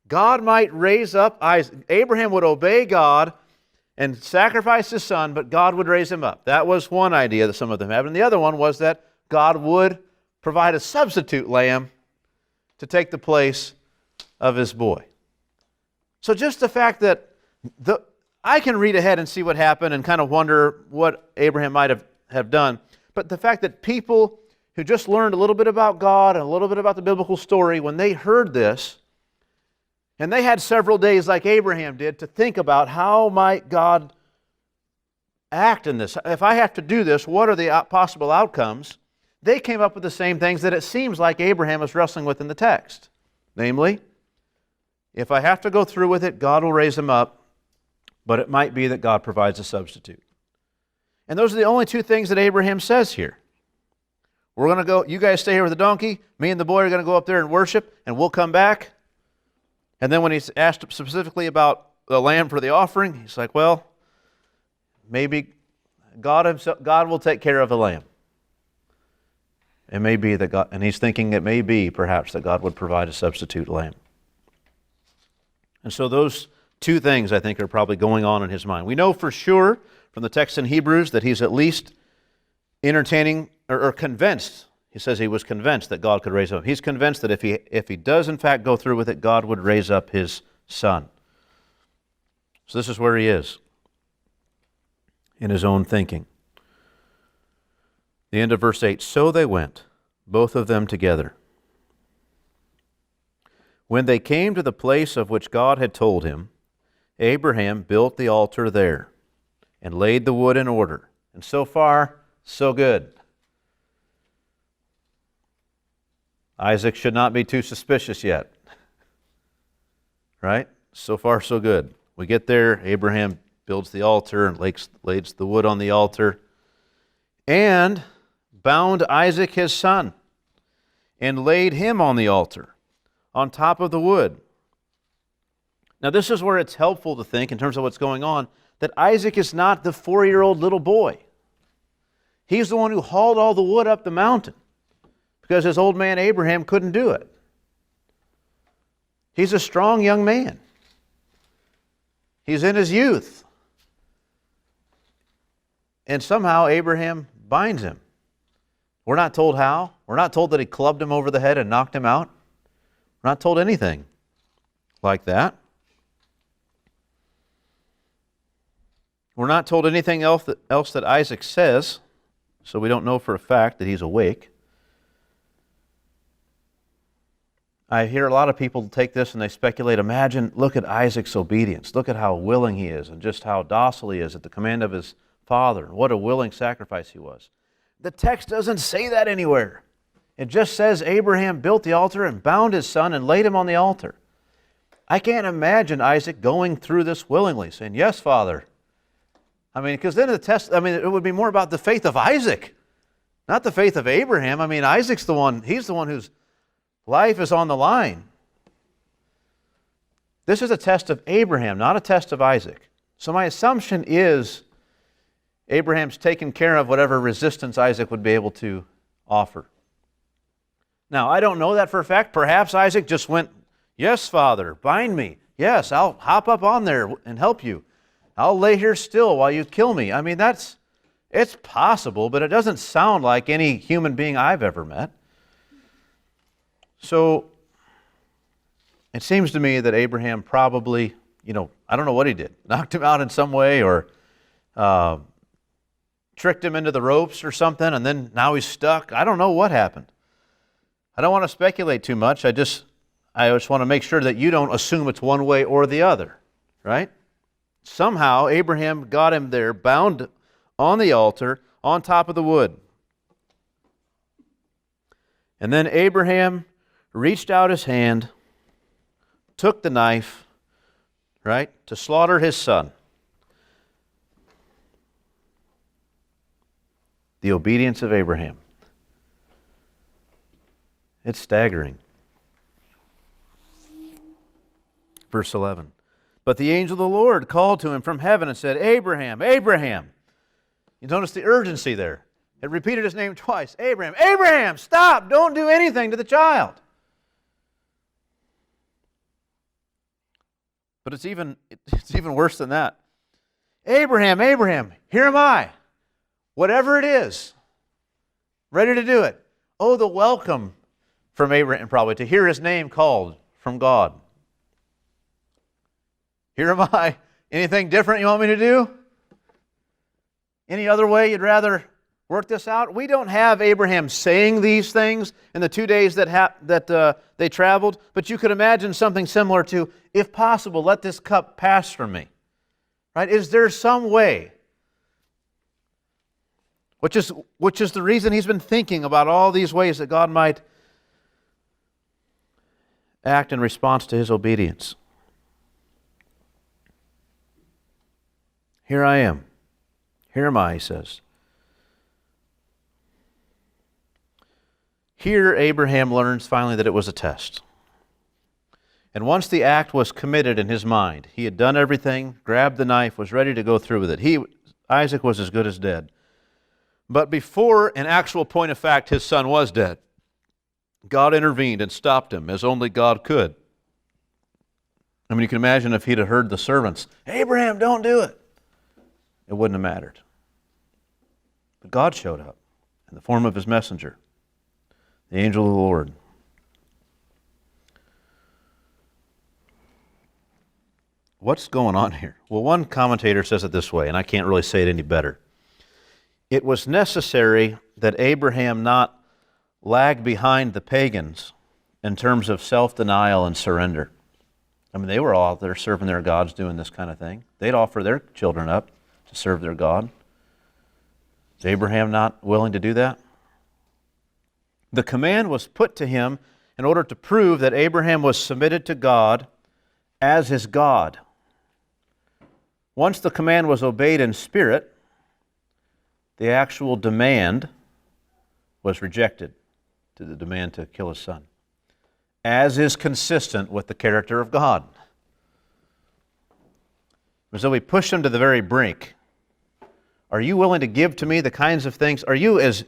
God might raise up Isaac. Abraham would obey God and sacrifice his son, but God would raise him up. That was one idea that some of them had. And the other one was that God would provide a substitute lamb to take the place of his boy. So just the fact that I can read ahead and see what happened and kind of wonder what Abraham might have done. But the fact that people who just learned a little bit about God and a little bit about the biblical story, when they heard this, and they had several days like Abraham did to think about how might God act in this. If I have to do this, what are the possible outcomes? They came up with the same things that it seems like Abraham is wrestling with in the text. Namely, if I have to go through with it, God will raise him up, but it might be that God provides a substitute. And those are the only two things that Abraham says here. We're going to go, you guys stay here with the donkey. Me and the boy are going to go up there and worship, and we'll come back. And then when he's asked specifically about the lamb for the offering, he's like, well, maybe God will take care of the lamb. It may be that God, and he's thinking it may be perhaps that God would provide a substitute lamb. And so those two things, I think, are probably going on in his mind. We know for sure from the text in Hebrews that he's at least entertaining or convinced. He says he was convinced that God could raise him up. He's convinced that if he does in fact go through with it, God would raise up his son. So this is where he is in his own thinking. The end of verse 8, so they went, both of them together. When they came to the place of which God had told him, Abraham built the altar there and laid the wood in order. And so far, so good. Isaac should not be too suspicious yet. Right? So far, so good. We get there, Abraham builds the altar and lays the wood on the altar, and bound Isaac his son, and laid him on the altar, on top of the wood. Now this is where it's helpful to think, in terms of what's going on, that Isaac is not the 4-year-old little boy. He's the one who hauled all the wood up the mountain, because his old man Abraham couldn't do it. He's a strong young man. He's in his youth. And somehow Abraham binds him. We're not told how. We're not told that he clubbed him over the head and knocked him out. We're not told anything like that. We're not told anything else that Isaac says, so we don't know for a fact that he's awake. I hear a lot of people take this and they speculate, look at Isaac's obedience. Look at how willing he is and just how docile he is at the command of his father. What a willing sacrifice he was. The text doesn't say that anywhere. It just says Abraham built the altar and bound his son and laid him on the altar. I can't imagine Isaac going through this willingly, saying, yes, Father. Because then it would be more about the faith of Isaac, not the faith of Abraham. Isaac's he's the one whose life is on the line. This is a test of Abraham, not a test of Isaac. So my assumption is Abraham's taken care of whatever resistance Isaac would be able to offer. Now, I don't know that for a fact. Perhaps Isaac just went, yes, Father, bind me. Yes, I'll hop up on there and help you. I'll lay here still while you kill me. It's possible, but it doesn't sound like any human being I've ever met. So, it seems to me that Abraham probably, I don't know what he did. Knocked him out in some way or tricked him into the ropes or something, and then now he's stuck. I don't know what happened. I don't want to speculate too much. I just want to make sure that you don't assume it's one way or the other, right? Somehow Abraham got him there, bound on the altar, on top of the wood. And then Abraham reached out his hand, took the knife, right, to slaughter his son. The obedience of Abraham. It's staggering. Verse 11. But the angel of the Lord called to him from heaven and said, Abraham, Abraham. You notice the urgency there. It repeated his name twice. Abraham, Abraham, stop. Don't do anything to the child. But it's even worse than that. Abraham, Abraham, here am I. Whatever it is, ready to do it. Oh, the welcome from Abraham, probably, to hear his name called from God. Here am I. Anything different you want me to do? Any other way you'd rather work this out? We don't have Abraham saying these things in the 2 days that they traveled, but you could imagine something similar to, if possible, let this cup pass from me. Right? Is there some way? Which is the reason he's been thinking about all these ways that God might act in response to his obedience. Here I am. Here am I, he says. Here, Abraham learns finally that it was a test. And once the act was committed in his mind, he had done everything, grabbed the knife, was ready to go through with it. Isaac was as good as dead. But before an actual point of fact, his son was dead. God intervened and stopped him, as only God could. I mean, you can imagine if he'd have heard the servants, Abraham, don't do it. It wouldn't have mattered. But God showed up in the form of his messenger, the angel of the Lord. What's going on here? Well, one commentator says it this way, and I can't really say it any better. It was necessary that Abraham not lag behind the pagans in terms of self-denial and surrender. I mean, they were all out there serving their gods, doing this kind of thing. They'd offer their children up to serve their God. Is Abraham not willing to do that? The command was put to him in order to prove that Abraham was submitted to God as his God. Once the command was obeyed in spirit, the actual demand was rejected, to the demand to kill his son, as is consistent with the character of God. As though we push him to the very brink. Are you willing to give to me the kinds of things? Are you as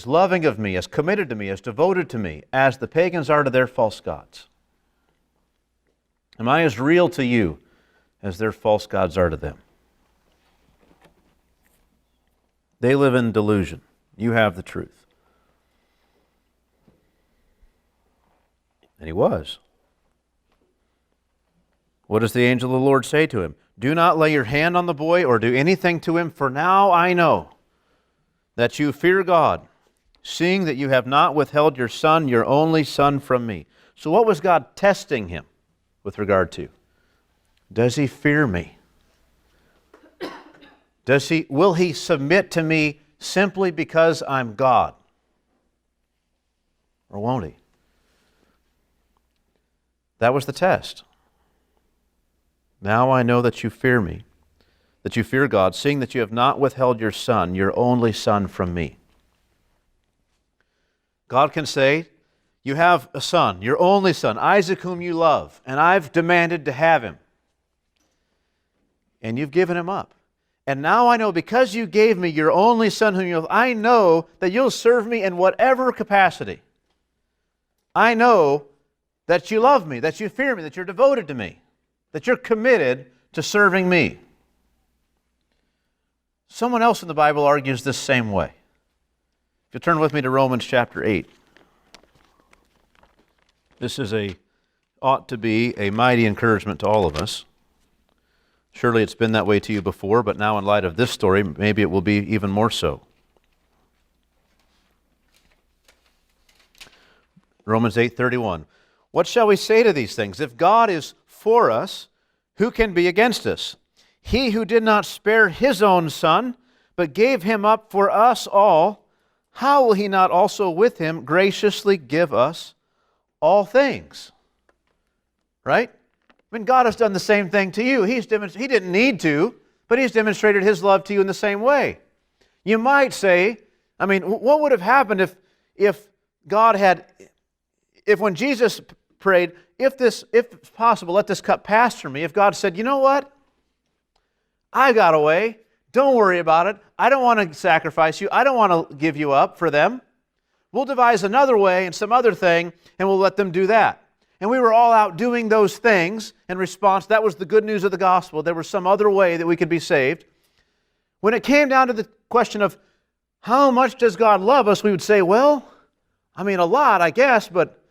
loving of me, as committed to me, as devoted to me, as the pagans are to their false gods? Am I as real to you as their false gods are to them? They live in delusion. You have the truth. And he was. What does the angel of the Lord say to him? Do not lay your hand on the boy or do anything to him, for now I know that you fear God, seeing that you have not withheld your son, your only son, from me. So what was God testing him with regard to? Does he fear me? Will he submit to me simply because I'm God? Or won't he? That was the test. Now I know that you fear me, that you fear God, seeing that you have not withheld your son, your only son, from me. God can say, you have a son, your only son, Isaac, whom you love, and I've demanded to have him. And you've given him up. And now I know, because you gave me your only son whom you love, I know that you'll serve me in whatever capacity. I know that you love me, that you fear me, that you're devoted to me, that you're committed to serving me. Someone else in the Bible argues this same way. If you turn with me to Romans chapter 8. This ought to be a mighty encouragement to all of us. Surely it's been that way to you before, but now in light of this story, maybe it will be even more so. Romans 8:31. What shall we say to these things? If God is for us, who can be against us? He who did not spare his own son, but gave him up for us all, how will he not also with him graciously give us all things? Right? I mean, God has done the same thing to you. He didn't need to, but He's demonstrated His love to you in the same way. You might say, I mean, what would have happened if when Jesus prayed, if possible, let this cup pass from me, if God said, you know what? I got a way. Don't worry about it. I don't want to sacrifice you. I don't want to give you up for them. We'll devise another way and some other thing, and we'll let them do that. And we were all out doing those things in response. That was the good news of the gospel. There was some other way that we could be saved. When it came down to the question of how much does God love us, we would say, well, I mean, a lot, I guess, but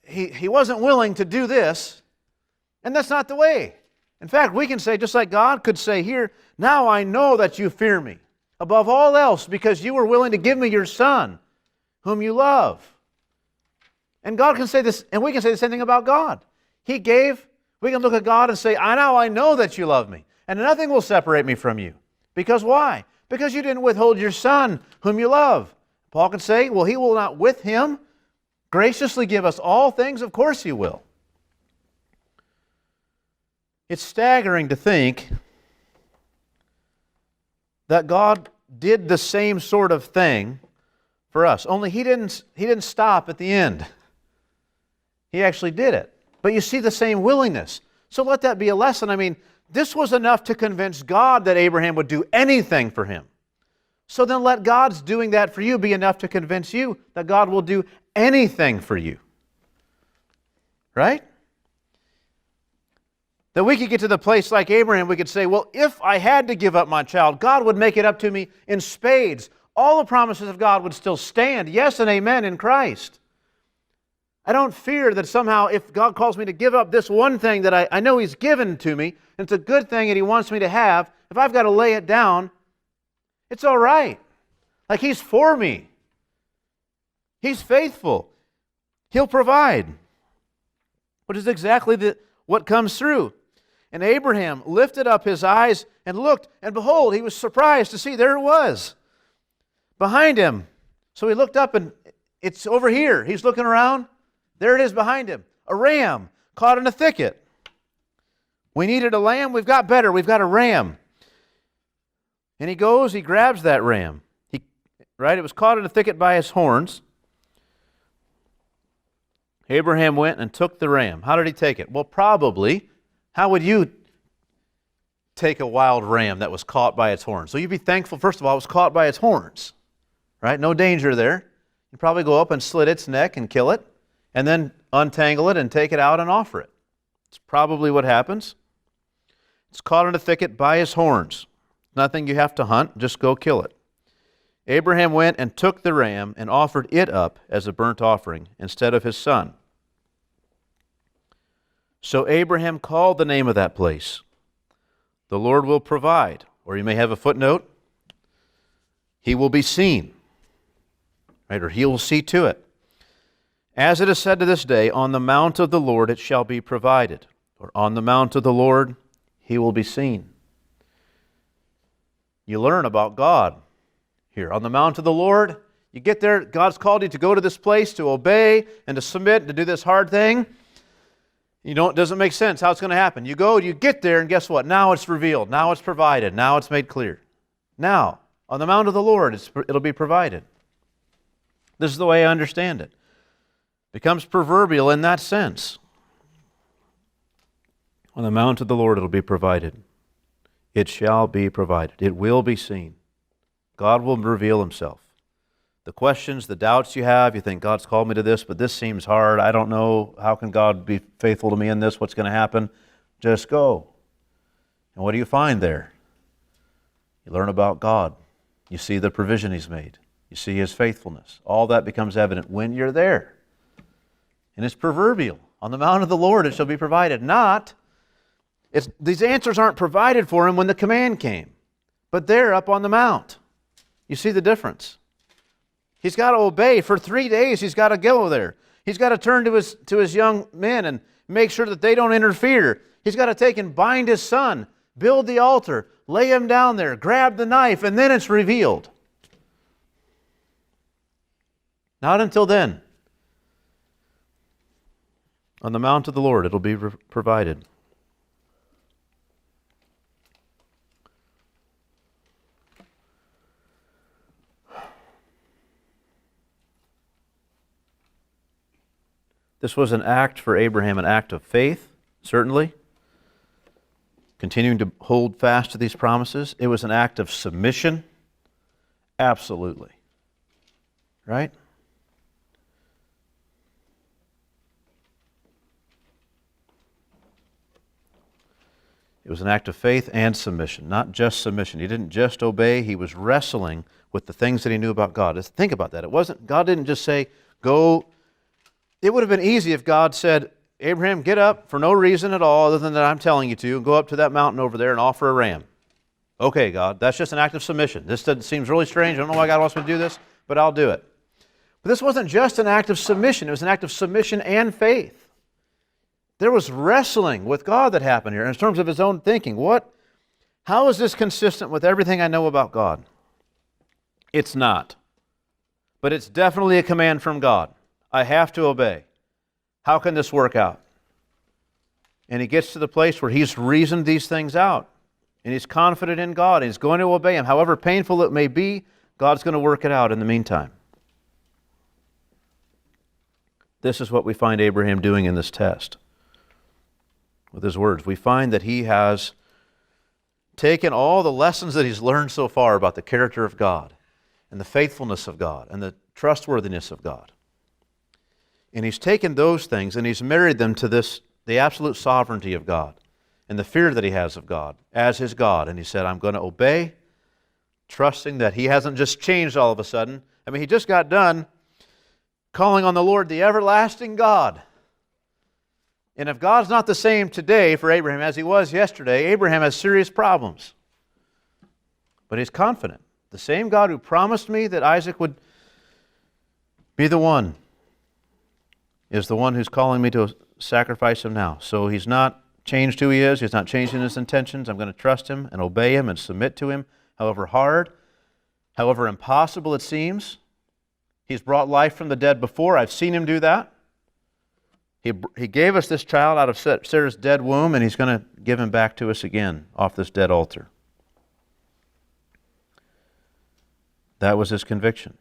He wasn't willing to do this. And that's not the way. In fact, we can say, just like God could say here, now I know that you fear me above all else because you were willing to give me your son, whom you love. And God can say this, and we can say the same thing about God. He gave, we can look at God and say, now I know that you love me, and nothing will separate me from you. Because why? Because you didn't withhold your son, whom you love. Paul can say, well, He will not with Him graciously give us all things? Of course He will. It's staggering to think that God did the same sort of thing for us. Only He didn't stop at the end. He actually did it. But you see the same willingness. So let that be a lesson. I mean, this was enough to convince God that Abraham would do anything for him. So then let God's doing that for you be enough to convince you that God will do anything for you. Right? That we could get to the place like Abraham, we could say, well, if I had to give up my child, God would make it up to me in spades. All the promises of God would still stand. Yes and amen in Christ. I don't fear that somehow if God calls me to give up this one thing that I know He's given to me, and it's a good thing and He wants me to have, if I've got to lay it down, it's all right. Like He's for me. He's faithful. He'll provide. Which is exactly what comes through. And Abraham lifted up his eyes and looked, and behold, he was surprised to see there it was behind him. So he looked up and it's over here. He's looking around. There it is behind him. A ram caught in a thicket. We needed a lamb. We've got better. We've got a ram. And he goes, he grabs that ram. It was caught in a thicket by his horns. Abraham went and took the ram. How did he take it? Well, probably, how would you take a wild ram that was caught by its horns? So you'd be thankful, first of all, it was caught by its horns. Right? No danger there. You'd probably go up and slit its neck and kill it, and then untangle it and take it out and offer it. It's probably what happens. It's caught in a thicket by his horns. Nothing you have to hunt, just go kill it. Abraham went and took the ram and offered it up as a burnt offering instead of his son. So Abraham called the name of that place, "The Lord will provide," or you may have a footnote, "He will be seen," right? Or He will see to it. As it is said to this day, "On the mount of the Lord it shall be provided," or "On the mount of the Lord He will be seen." You learn about God here. On the mount of the Lord, you get there, God's called you to go to this place, to obey and to submit and to do this hard thing. It doesn't make sense how it's going to happen. You go, you get there, and guess what? Now it's revealed. Now it's provided. Now it's made clear. Now, on the mount of the Lord, it'll be provided. This is the way I understand it. It becomes proverbial in that sense. On the mount of the Lord, it'll be provided. It shall be provided. It will be seen. God will reveal Himself. The questions, the doubts you have, you think, God's called me to this, but this seems hard. I don't know. How can God be faithful to me in this? What's going to happen? Just go. And what do you find there? You learn about God. You see the provision He's made. You see His faithfulness. All that becomes evident when you're there. And it's proverbial. On the mount of the Lord it shall be provided. These answers aren't provided for him when the command came, but they're up on the mount. You see the difference? He's got to obey. For 3 days he's got to go there. He's got to turn to his young men and make sure that they don't interfere. He's got to take and bind his son, build the altar, lay him down there, grab the knife, and then it's revealed. Not until then. On the mount of the Lord it'll be provided. This was an act for Abraham, an act of faith, certainly, continuing to hold fast to these promises. It was an act of submission, absolutely, right? It was an act of faith and submission, not just submission. He didn't just obey, he was wrestling with the things that he knew about God. Think about that. God didn't just say, go. It would have been easy if God said, Abraham, get up for no reason at all other than that I'm telling you to, and go up to that mountain over there and offer a ram. Okay, God, that's just an act of submission. This seems really strange. I don't know why God wants me to do this, but I'll do it. But this wasn't just an act of submission. It was an act of submission and faith. There was wrestling with God that happened here in terms of his own thinking. How is this consistent with everything I know about God? It's not. But it's definitely a command from God. I have to obey. How can this work out? And he gets to the place where he's reasoned these things out. And he's confident in God. And he's going to obey Him. However painful it may be, God's going to work it out in the meantime. This is what we find Abraham doing in this test. With his words, we find that he has taken all the lessons that he's learned so far about the character of God and the faithfulness of God and the trustworthiness of God. And he's taken those things and he's married them to the absolute sovereignty of God and the fear that he has of God as his God. And he said, I'm going to obey, trusting that he hasn't just changed all of a sudden. I mean, he just got done calling on the Lord, the everlasting God. And if God's not the same today for Abraham as He was yesterday, Abraham has serious problems. But he's confident. The same God who promised me that Isaac would be the one is the one who's calling me to sacrifice him now. So he's not changed who he is. He's not changing his intentions. I'm going to trust him and obey him and submit to him, however hard, however impossible it seems. He's brought life from the dead before. I've seen him do that. He gave us this child out of Sarah's dead womb, and he's going to give him back to us again off this dead altar. That was his conviction.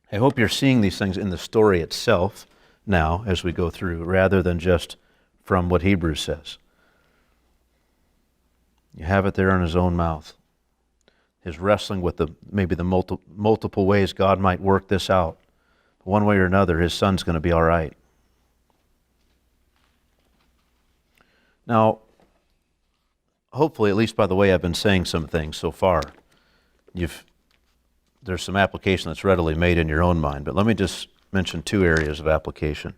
I hope you're seeing these things in the story itself now as we go through, rather than just from what Hebrews says. You have it there in his own mouth. His wrestling with maybe the multiple ways God might work this out. One way or another, his son's going to be all right. Now, hopefully, at least by the way I've been saying some things so far, there's some application that's readily made in your own mind. But let me just mention two areas of application.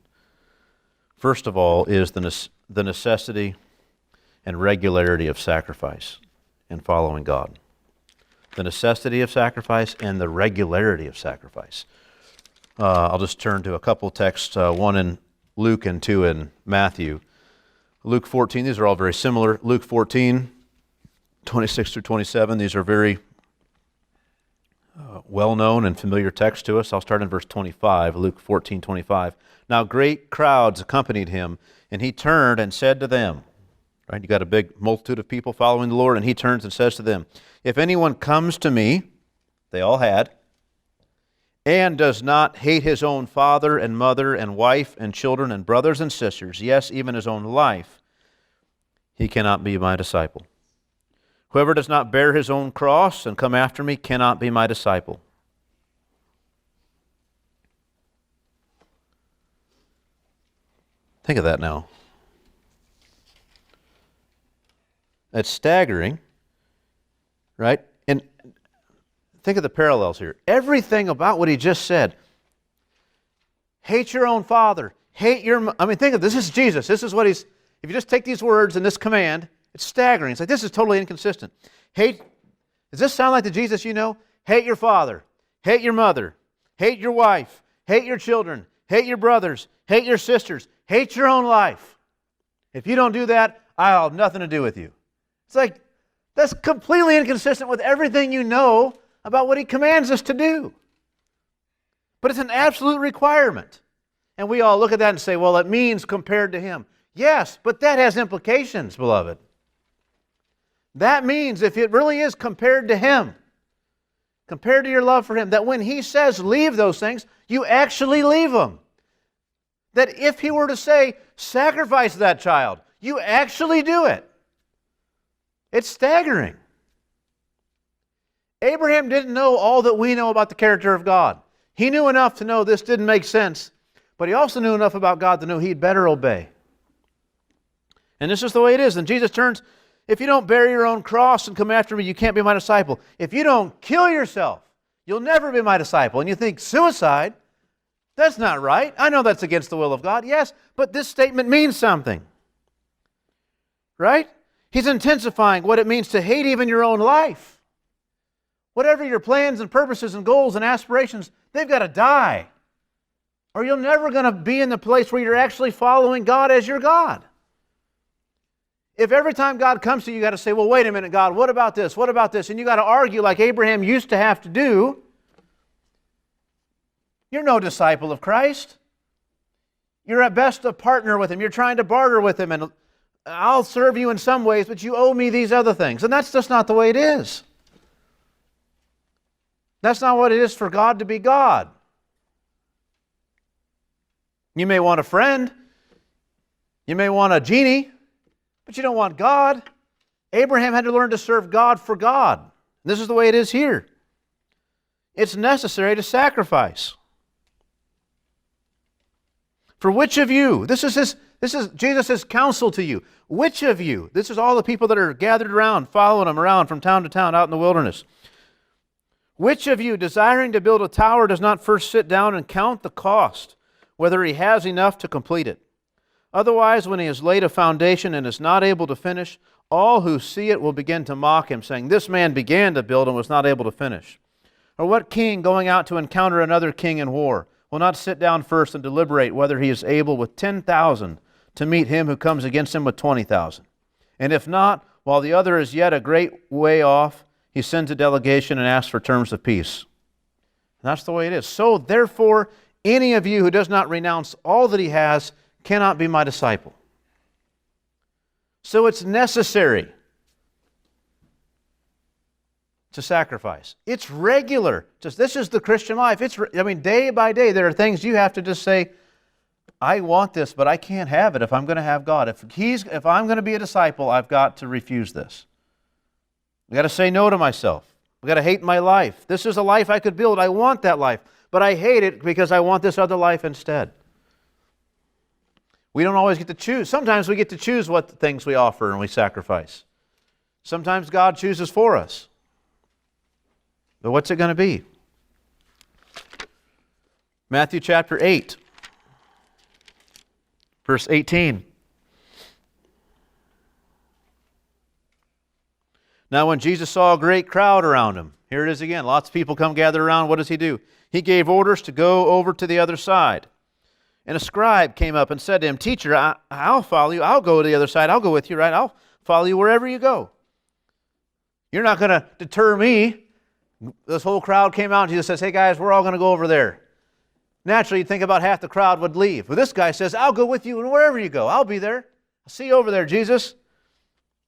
First of all is the necessity and regularity of sacrifice in following God. The necessity of sacrifice and the regularity of sacrifice. I'll just turn to a couple texts, one in Luke and two in Matthew. Luke 14, these are all very similar. Luke 14, 26 through 27, these are very well-known and familiar texts to us. I'll start in verse 25, Luke 14, 25. Now great crowds accompanied him, and he turned and said to them, right? You got a big multitude of people following the Lord, and he turns and says to them, if anyone comes to me, they all had, and does not hate his own father and mother and wife and children and brothers and sisters, yes, even his own life, he cannot be my disciple. Whoever does not bear his own cross and come after me cannot be my disciple. Think of that now. That's staggering, right? And think of the parallels here. Everything about what he just said. Hate your own father. Think of this is Jesus. This is what if you just take these words and this command, it's staggering. It's like, this is totally inconsistent. Does this sound like the Jesus you know? Hate your father. Hate your mother. Hate your wife. Hate your children. Hate your brothers. Hate your sisters. Hate your own life. If you don't do that, I'll have nothing to do with you. It's like, that's completely inconsistent with everything you know about what he commands us to do. But it's an absolute requirement. And we all look at that and say, well, it means compared to him. Yes, but that has implications, beloved. That means if it really is compared to him, compared to your love for him, that when he says leave those things, you actually leave them. That if he were to say, sacrifice that child, you actually do it. It's staggering. Abraham didn't know all that we know about the character of God. He knew enough to know this didn't make sense, but he also knew enough about God to know he'd better obey. And this is the way it is. And Jesus turns, if you don't bear your own cross and come after me, you can't be my disciple. If you don't kill yourself, you'll never be my disciple. And you think, suicide? That's not right. I know that's against the will of God. Yes, but this statement means something. Right? He's intensifying what it means to hate even your own life. Whatever your plans and purposes and goals and aspirations, they've got to die. Or you're never going to be in the place where you're actually following God as your God. If every time God comes to you, you got to say, well, wait a minute, God, what about this? What about this? And you got to argue like Abraham used to have to do. You're no disciple of Christ. You're at best a partner with him. You're trying to barter with him, and I'll serve you in some ways, but you owe me these other things. And that's just not the way it is. That's not what it is for God to be God. You may want a friend. You may want a genie, but you don't want God. Abraham had to learn to serve God for God. This is the way it is here. It's necessary to sacrifice. For which of you, this is Jesus' counsel to you. Which of you, this is all the people that are gathered around, following him around from town to town out in the wilderness. Which of you, desiring to build a tower, does not first sit down and count the cost, whether he has enough to complete it? Otherwise, when he has laid a foundation and is not able to finish, all who see it will begin to mock him, saying, "This man began to build and was not able to finish." Or what king, going out to encounter another king in war, will not sit down first and deliberate whether he is able with 10,000 to meet him who comes against him with 20,000? And if not, while the other is yet a great way off, he sends a delegation and asks for terms of peace. And that's the way it is. So therefore, any of you who does not renounce all that he has cannot be my disciple. So it's necessary to sacrifice. It's regular. This is the Christian life. Day by day, there are things you have to just say, I want this, but I can't have it if I'm going to have God. If I'm going to be a disciple, I've got to refuse this. I've got to say no to myself. I've got to hate my life. This is a life I could build. I want that life, but I hate it because I want this other life instead. We don't always get to choose. Sometimes we get to choose what things we offer and we sacrifice. Sometimes God chooses for us. But what's it going to be? Matthew chapter 8, verse 18. Now when Jesus saw a great crowd around him, here it is again, lots of people come gather around, what does he do? He gave orders to go over to the other side. And a scribe came up and said to him, "Teacher, I'll follow you. I'll go to the other side. I'll go with you, right? I'll follow you wherever you go. You're not going to deter me." This whole crowd came out and Jesus says, "Hey guys, we're all going to go over there." Naturally, you'd think about half the crowd would leave. But this guy says, "I'll go with you and wherever you go. I'll be there. I'll see you over there, Jesus."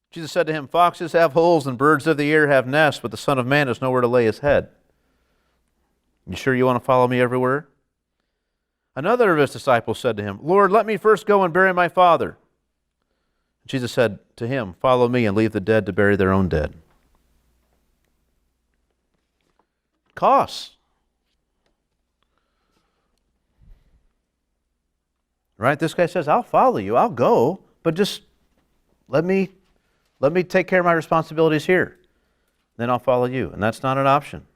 Jesus said to him, "Foxes have holes and birds of the air have nests, but the Son of Man has nowhere to lay his head. You sure you want to follow me everywhere?" Another of his disciples said to him, "Lord, let me first go and bury my father." Jesus said to him, "Follow me and leave the dead to bury their own dead." Costs. Right? This guy says, "I'll follow you. I'll go, but just let me take care of my responsibilities here. Then I'll follow you." And that's not an option.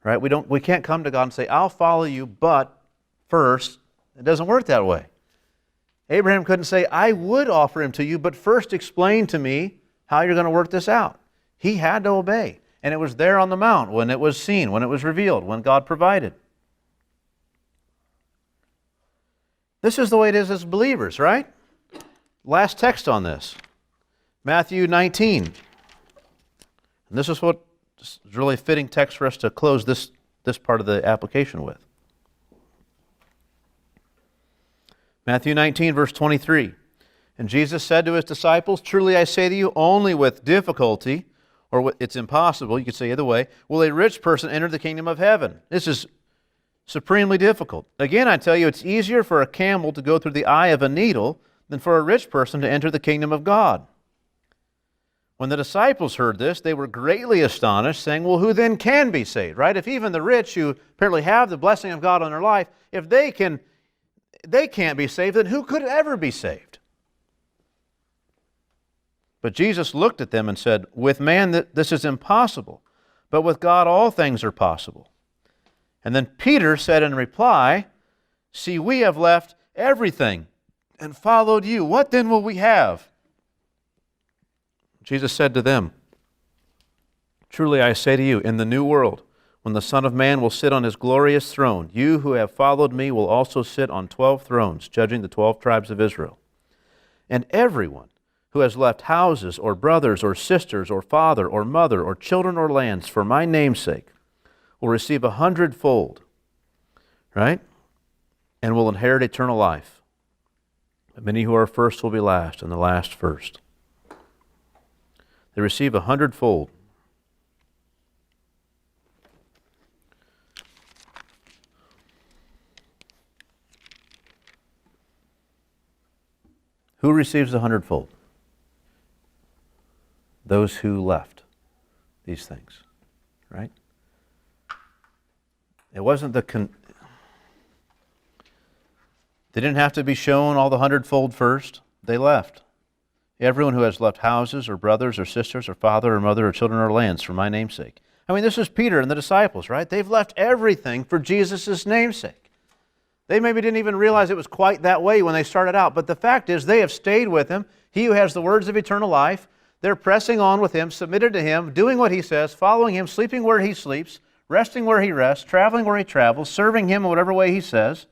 Right? We can't come to God and say, "I'll follow you, but first," it doesn't work that way. Abraham couldn't say, "I would offer him to you, but first explain to me how you're going to work this out." He had to obey. And it was there on the mount when it was seen, when it was revealed, when God provided. This is the way it is as believers, right? Last text on this. Matthew 19. And this is what is really a fitting text for us to close this part of the application with. Matthew 19, verse 23. And Jesus said to his disciples, "Truly I say to you, only with difficulty," or it's impossible, you could say either way, "will a rich person enter the kingdom of heaven." This is supremely difficult. Again, I tell you, it's easier for a camel to go through the eye of a needle than for a rich person to enter the kingdom of God. When the disciples heard this, they were greatly astonished, saying, "Well, who then can be saved?" Right? If even the rich who apparently have the blessing of God on their life, if they can't be saved, then who could ever be saved? But Jesus looked at them and said, "With man this is impossible, but with God all things are possible." And then Peter said in reply, "See, we have left everything and followed you. What then will we have?" Jesus said to them, "Truly I say to you, in the new world, when the Son of Man will sit on his glorious throne, you who have followed me will also sit on 12 thrones, judging the 12 tribes of Israel. And everyone who has left houses or brothers or sisters or father or mother or children or lands for my name's sake will receive 100-fold." Right? and will inherit eternal life. But many who are first will be last, and the last first. They receive 100-fold. Who receives the 100-fold? Those who left these things, right? It wasn't they didn't have to be shown all the 100-fold first. They left. Everyone who has left houses or brothers or sisters or father or mother or children or lands for my name's sake. I mean, this is Peter and the disciples, right? They've left everything for Jesus' namesake. They maybe didn't even realize it was quite that way when they started out, but the fact is they have stayed with Him. He who has the words of eternal life, they're pressing on with Him, submitted to Him, doing what He says, following Him, sleeping where He sleeps, resting where He rests, traveling where He travels, serving Him in whatever way He says.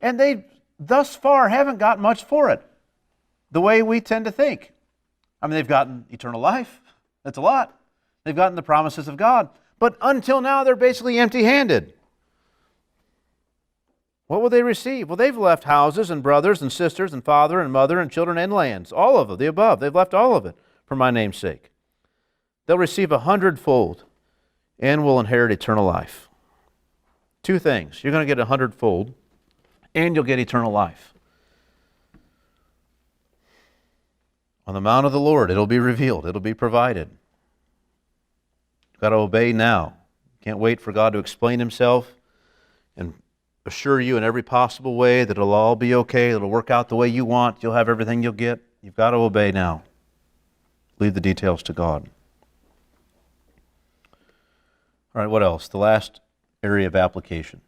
And they thus far haven't got much for it, the way we tend to think. I mean, they've gotten eternal life. That's a lot. They've gotten the promises of God. But until now, they're basically empty-handed. What will they receive? Well, they've left houses and brothers and sisters and father and mother and children and lands. All of them, the above. They've left all of it for my name's sake. They'll receive 100-fold and will inherit eternal life. Two things. You're going to get 100-fold and you'll get eternal life. On the mount of the Lord, it'll be revealed. It'll be provided. You've got to obey now. Can't wait for God to explain Himself and assure you in every possible way that it'll all be okay, it'll work out the way you want, you'll have everything you'll get. You've got to obey now. Leave the details to God. All right, what else? The last area of application.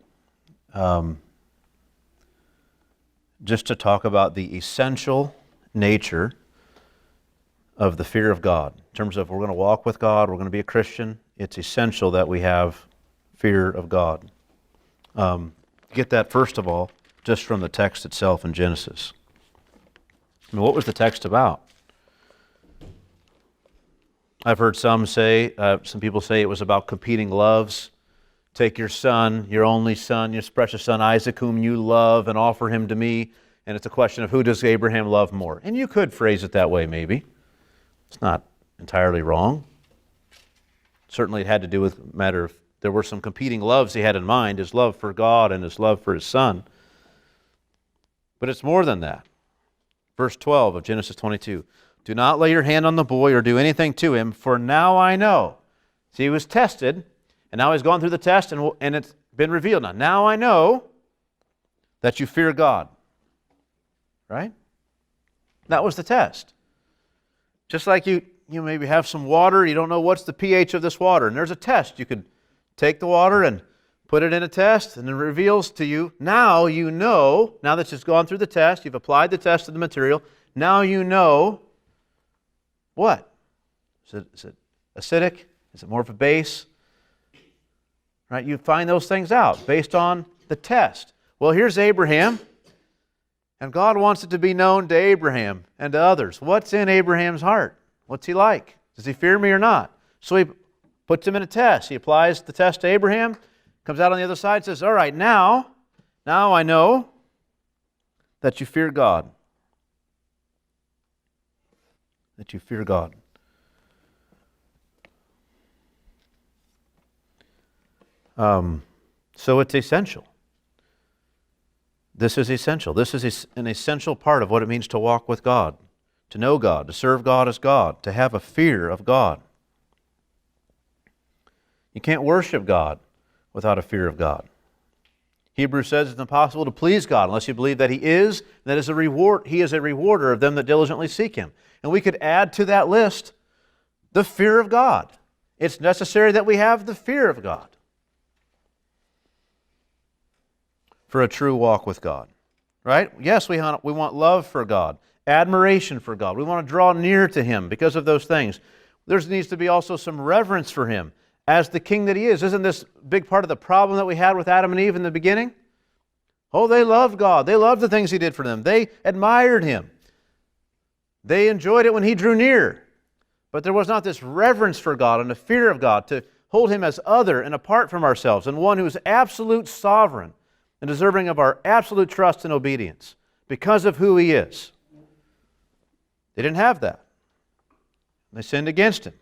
Just to talk about the essential nature of the fear of God. In terms of we're going to walk with God, we're going to be a Christian, it's essential that we have fear of God. Get that, first of all, just from the text itself in Genesis. I mean, what was the text about? I've heard some people say it was about competing loves. Take your son, your only son, your precious son Isaac, whom you love, and offer him to me. And it's a question of who does Abraham love more? And you could phrase it that way, maybe. It's not entirely wrong. Certainly it had to do with a matter of there were some competing loves he had in mind, his love for God and his love for his son. But it's more than that. Verse 12 of Genesis 22. Do not lay your hand on the boy or do anything to him, for now I know. See, he was tested, and now he's gone through the test, and it's been revealed. Now I know that you fear God. Right? That was the test. Just like you maybe have some water, you don't know what's the pH of this water, and there's a test. You could take the water and put it in a test, and it reveals to you, now you know, now that it's gone through the test, you've applied the test to the material, now you know what? Is it acidic? Is it more of a base? Right? You find those things out based on the test. Well, here's Abraham, and God wants it to be known to Abraham and to others. What's in Abraham's heart? What's he like? Does he fear me or not? So he puts him in a test. He applies the test to Abraham, comes out on the other side, says, all right, now I know that you fear God. That you fear God. So it's essential. This is essential. This is an essential part of what it means to walk with God, to know God, to serve God as God, to have a fear of God. You can't worship God without a fear of God. Hebrews says it's impossible to please God unless you believe that He is, that is a reward. He is a rewarder of them that diligently seek Him. And we could add to that list the fear of God. It's necessary that we have the fear of God for a true walk with God. Right? Yes, we want love for God, admiration for God. We want to draw near to Him because of those things. There needs to be also some reverence for Him as the King that He is. Isn't this a big part of the problem that we had with Adam and Eve in the beginning? Oh, they loved God. They loved the things He did for them. They admired Him. They enjoyed it when He drew near. But there was not this reverence for God and a fear of God to hold Him as other and apart from ourselves and one who is absolute sovereign and deserving of our absolute trust and obedience because of who He is. They didn't have that. They sinned against Him.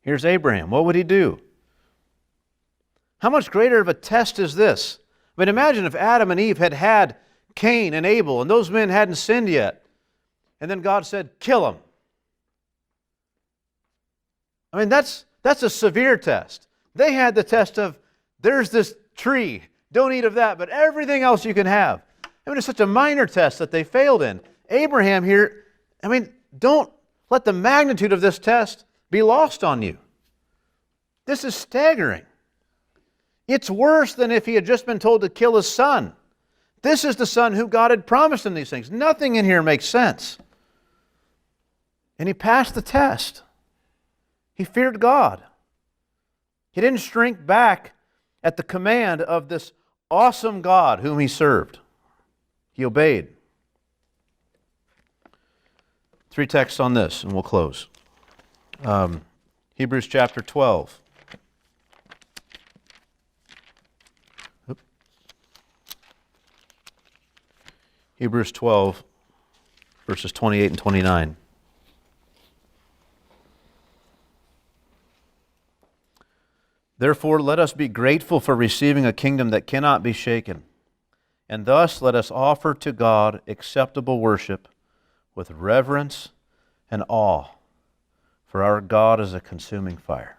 Here's Abraham. What would he do? How much greater of a test is this? I mean, imagine if Adam and Eve had had Cain and Abel, and those men hadn't sinned yet, and then God said, kill them. I mean, that's a severe test. They had the test of, there's this tree, don't eat of that, but everything else you can have. I mean, it's such a minor test that they failed in. Abraham here, I mean, don't let the magnitude of this test be lost on you. This is staggering. It's worse than if he had just been told to kill his son. This is the son who God had promised him these things. Nothing in here makes sense. And he passed the test. He feared God. He didn't shrink back at the command of this awesome God whom he served. He obeyed. 3 texts on this, and we'll close. Hebrews chapter 12. Hebrews 12, verses 28 and 29. Therefore, let us be grateful for receiving a kingdom that cannot be shaken, and thus let us offer to God acceptable worship with reverence and awe, for our God is a consuming fire.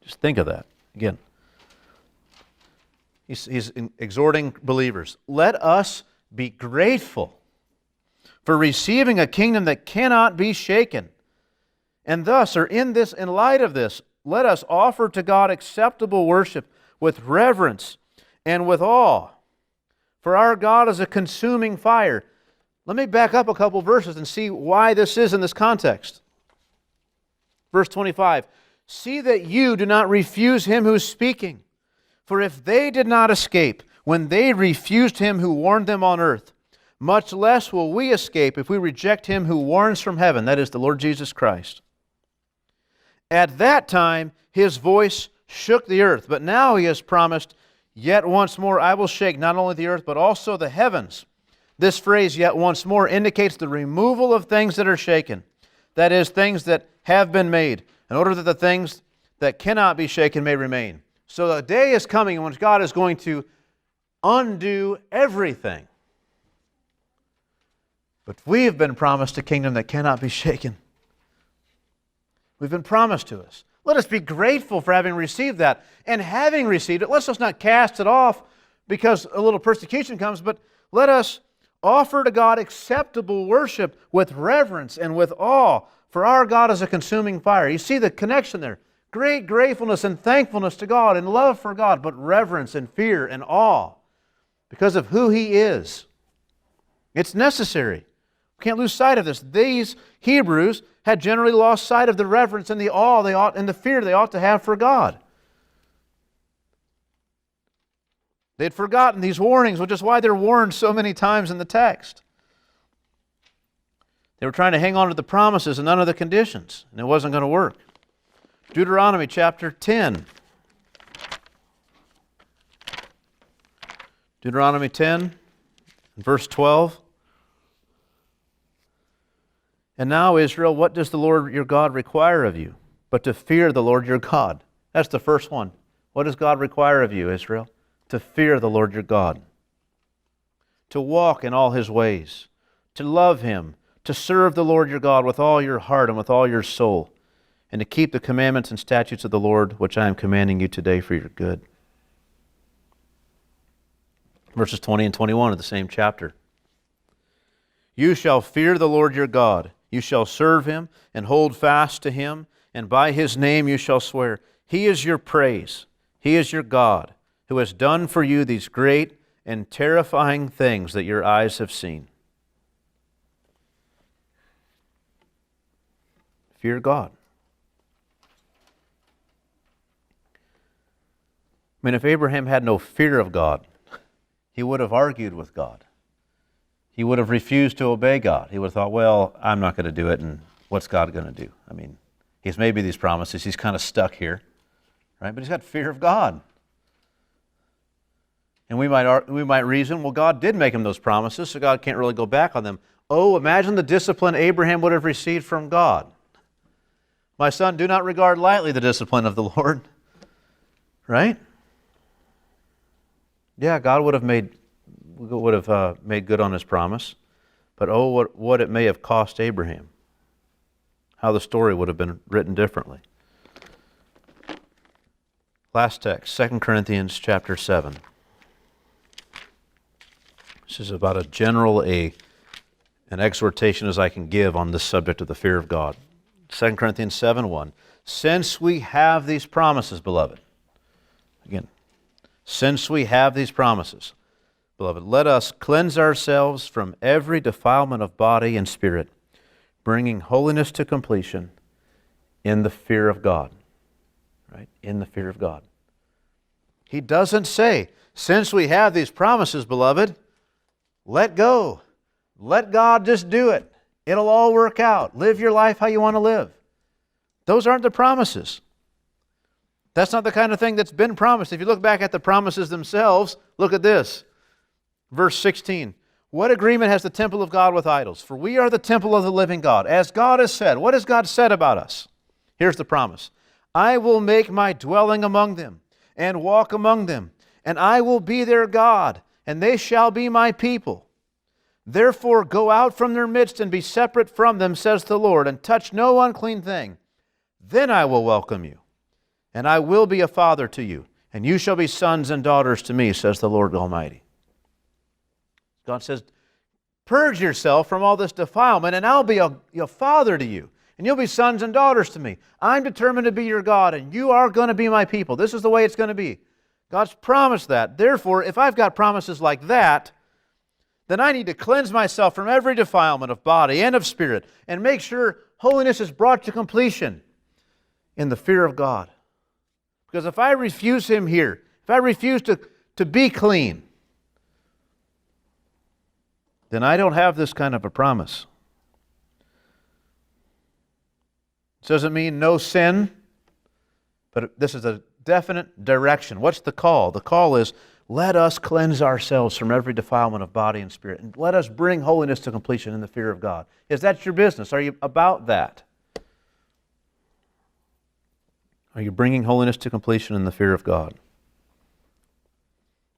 Just think of that. Again, he's exhorting believers. Let us be grateful for receiving a kingdom that cannot be shaken, and thus, or in light of this, let us offer to God acceptable worship with reverence and with awe, for our God is a consuming fire. Let me back up a couple verses and see why this is in this context. Verse 25, see that you do not refuse him who is speaking, for if they did not escape when they refused him who warned them on earth, much less will we escape if we reject him who warns from heaven, that is the Lord Jesus Christ. At that time, his voice shook the earth, but now he has promised, yet once more I will shake not only the earth, but also the heavens. This phrase, yet once more, indicates the removal of things that are shaken, that is, things that have been made, in order that the things that cannot be shaken may remain. So the day is coming in which God is going to undo everything. But we have been promised a kingdom that cannot be shaken. We've been promised to us. Let us be grateful for having received that. And having received it, let's just not cast it off because a little persecution comes, but let us offer to God acceptable worship with reverence and with awe, for our God is a consuming fire. You see the connection there. Great gratefulness and thankfulness to God and love for God, but reverence and fear and awe because of who He is. It's necessary. We can't lose sight of this. These Hebrews had generally lost sight of the reverence and the awe and the fear they ought to have for God. They had forgotten these warnings, which is why they're warned so many times in the text. They were trying to hang on to the promises and none of the conditions, and it wasn't going to work. Deuteronomy chapter 10. Deuteronomy 10, verse 12. And now, Israel, what does the Lord your God require of you? But to fear the Lord your God. That's the first one. What does God require of you, Israel? To fear the Lord your God. To walk in all His ways. To love Him. To serve the Lord your God with all your heart and with all your soul. And to keep the commandments and statutes of the Lord, which I am commanding you today for your good. Verses 20 and 21 of the same chapter. You shall fear the Lord your God. You shall serve Him and hold fast to Him, and by His name you shall swear. He is your praise. He is your God, who has done for you these great and terrifying things that your eyes have seen. Fear God. I mean, if Abraham had no fear of God, he would have argued with God. He would have refused to obey God. He would have thought, well, I'm not going to do it, and what's God going to do? I mean, He's made me these promises. He's kind of stuck here, right? But he's got fear of God. And we might reason, well, God did make him those promises, so God can't really go back on them. Oh, imagine the discipline Abraham would have received from God. My son, do not regard lightly the discipline of the Lord. Right? Yeah, God would have made good on his promise. But oh, what it may have cost Abraham. How the story would have been written differently. Last text, 2 Corinthians chapter 7. This is about an exhortation as I can give on this subject of the fear of God. 2 Corinthians 7:1. Since we have these promises, beloved. Again, since we have these promises, beloved, let us cleanse ourselves from every defilement of body and spirit, bringing holiness to completion in the fear of God. Right? In the fear of God. He doesn't say, since we have these promises, beloved, let go. Let God just do it. It'll all work out. Live your life how you want to live. Those aren't the promises. That's not the kind of thing that's been promised. If you look back at the promises themselves, look at this. Verse 16. What agreement has the temple of God with idols? For we are the temple of the living God. As God has said. What has God said about us? Here's the promise. I will make my dwelling among them and walk among them, and I will be their God, and they shall be my people. Therefore go out from their midst and be separate from them, says the Lord, and touch no unclean thing. Then I will welcome you, and I will be a father to you, and you shall be sons and daughters to me, says the Lord Almighty. God says, purge yourself from all this defilement, and I'll be a father to you, and you'll be sons and daughters to me. I'm determined to be your God, and you are going to be my people. This is the way it's going to be. God's promised that. Therefore, if I've got promises like that, then I need to cleanse myself from every defilement of body and of spirit and make sure holiness is brought to completion in the fear of God. Because if I refuse Him here, if I refuse to be clean, then I don't have this kind of a promise. It doesn't mean no sin, but this is a definite direction. What's the call? The call is, let us cleanse ourselves from every defilement of body and spirit, and let us bring holiness to completion in the fear of God. Is that your business? Are you about that? Are you bringing holiness to completion in the fear of God?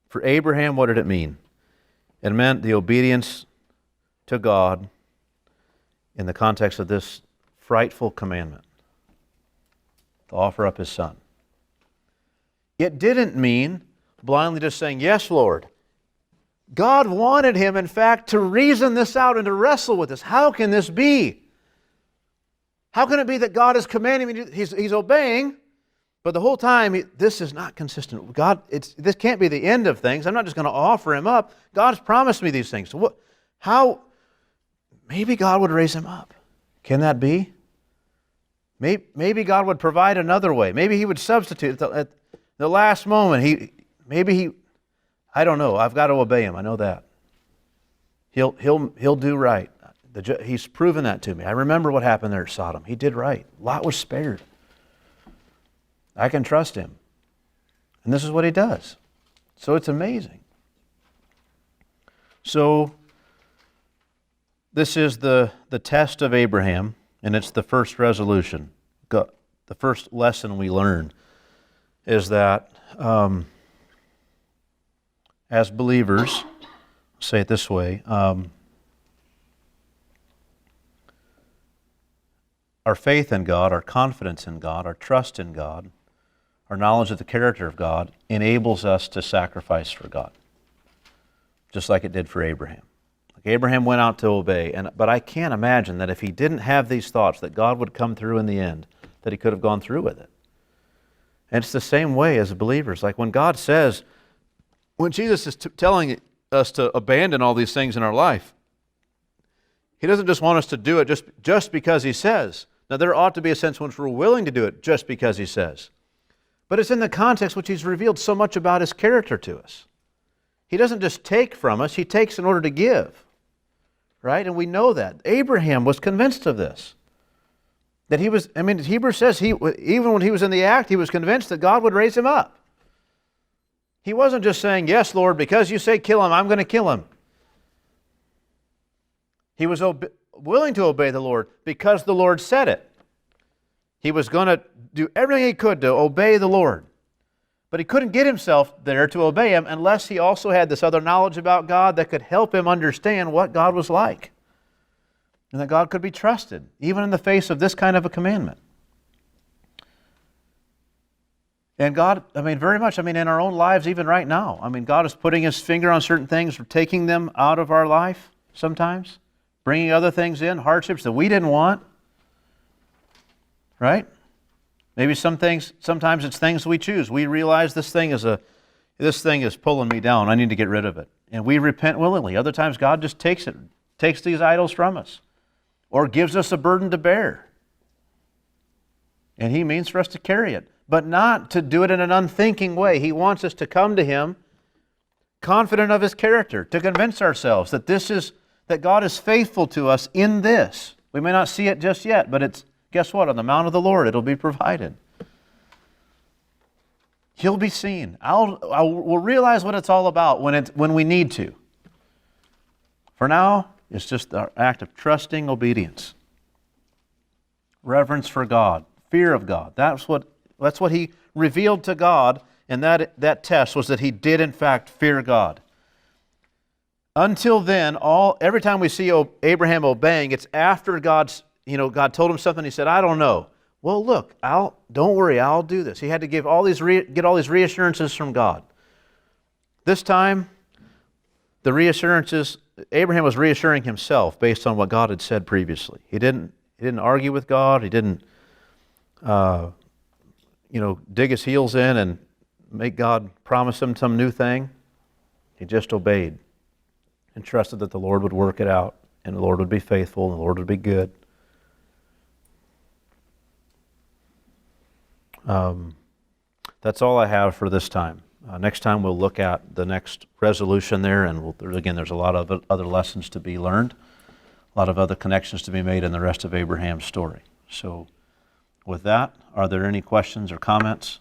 For Abraham, what did it mean? It meant the obedience to God in the context of this frightful commandment, to offer up his son. It didn't mean blindly just saying, yes, Lord. God wanted him, in fact, to reason this out and to wrestle with this. How can this be? How can it be that God is commanding me to, he's obeying, but the whole time, this is not consistent. God, this can't be the end of things. I'm not just going to offer him up. God's promised me these things. So maybe God would raise him up. Can that be? Maybe God would provide another way. Maybe He would substitute at the last moment. I don't know. I've got to obey Him. I know that. He'll do right. He's proven that to me. I remember what happened there at Sodom. He did right. Lot was spared. I can trust Him. And this is what He does. So it's amazing. So this is the test of Abraham, and it's the first resolution. The first lesson we learn is that as believers, say it this way, our faith in God, our confidence in God, our trust in God, our knowledge of the character of God enables us to sacrifice for God, just like it did for Abraham. Like Abraham went out to obey, but I can't imagine that if he didn't have these thoughts that God would come through in the end, that he could have gone through with it. And it's the same way as believers. Like when God says, when Jesus is telling us to abandon all these things in our life, He doesn't just want us to do it just because He says. Now there ought to be a sense in which we're willing to do it just because He says. But it's in the context which He's revealed so much about His character to us. He doesn't just take from us, He takes in order to give. Right? And we know that. Abraham was convinced of this. That Hebrews says, even when he was in the act, he was convinced that God would raise him up. He wasn't just saying, yes, Lord, because you say kill him, I'm going to kill him. He was willing to obey the Lord because the Lord said it. He was going to do everything he could to obey the Lord. But he couldn't get himself there to obey him unless he also had this other knowledge about God that could help him understand what God was like. And that God could be trusted, even in the face of this kind of a commandment. And God, very much, in our own lives, even right now, God is putting His finger on certain things, taking them out of our life sometimes, bringing other things in, hardships that we didn't want, right? Maybe sometimes it's things we choose. We realize this thing is pulling me down. I need to get rid of it. And we repent willingly. Other times God just takes these idols from us or gives us a burden to bear. And He means for us to carry it, but not to do it in an unthinking way. He wants us to come to Him confident of His character, to convince ourselves that God is faithful to us in this. We may not see it just yet, but guess what? On the mount of the Lord, it'll be provided. He'll be seen. We'll realize what it's all about when we need to. For now, it's just our act of trusting obedience, reverence for God, fear of God. That's what He revealed to God, and that test was that he did in fact fear God. Until then, every time we see Abraham obeying, it's after God told him something. He said, "I don't know." Well, look, don't worry, I'll do this. He had to get all these reassurances from God. This time, the reassurances, Abraham was reassuring himself based on what God had said previously. He didn't argue with God. He didn't, dig his heels in and make God promise him some new thing. He just obeyed and trusted that the Lord would work it out, and the Lord would be faithful, and the Lord would be good. That's all I have for this time. Next time we'll look at the next resolution there, and there's a lot of other lessons to be learned, a lot of other connections to be made in the rest of Abraham's story. So with that, are there any questions or comments?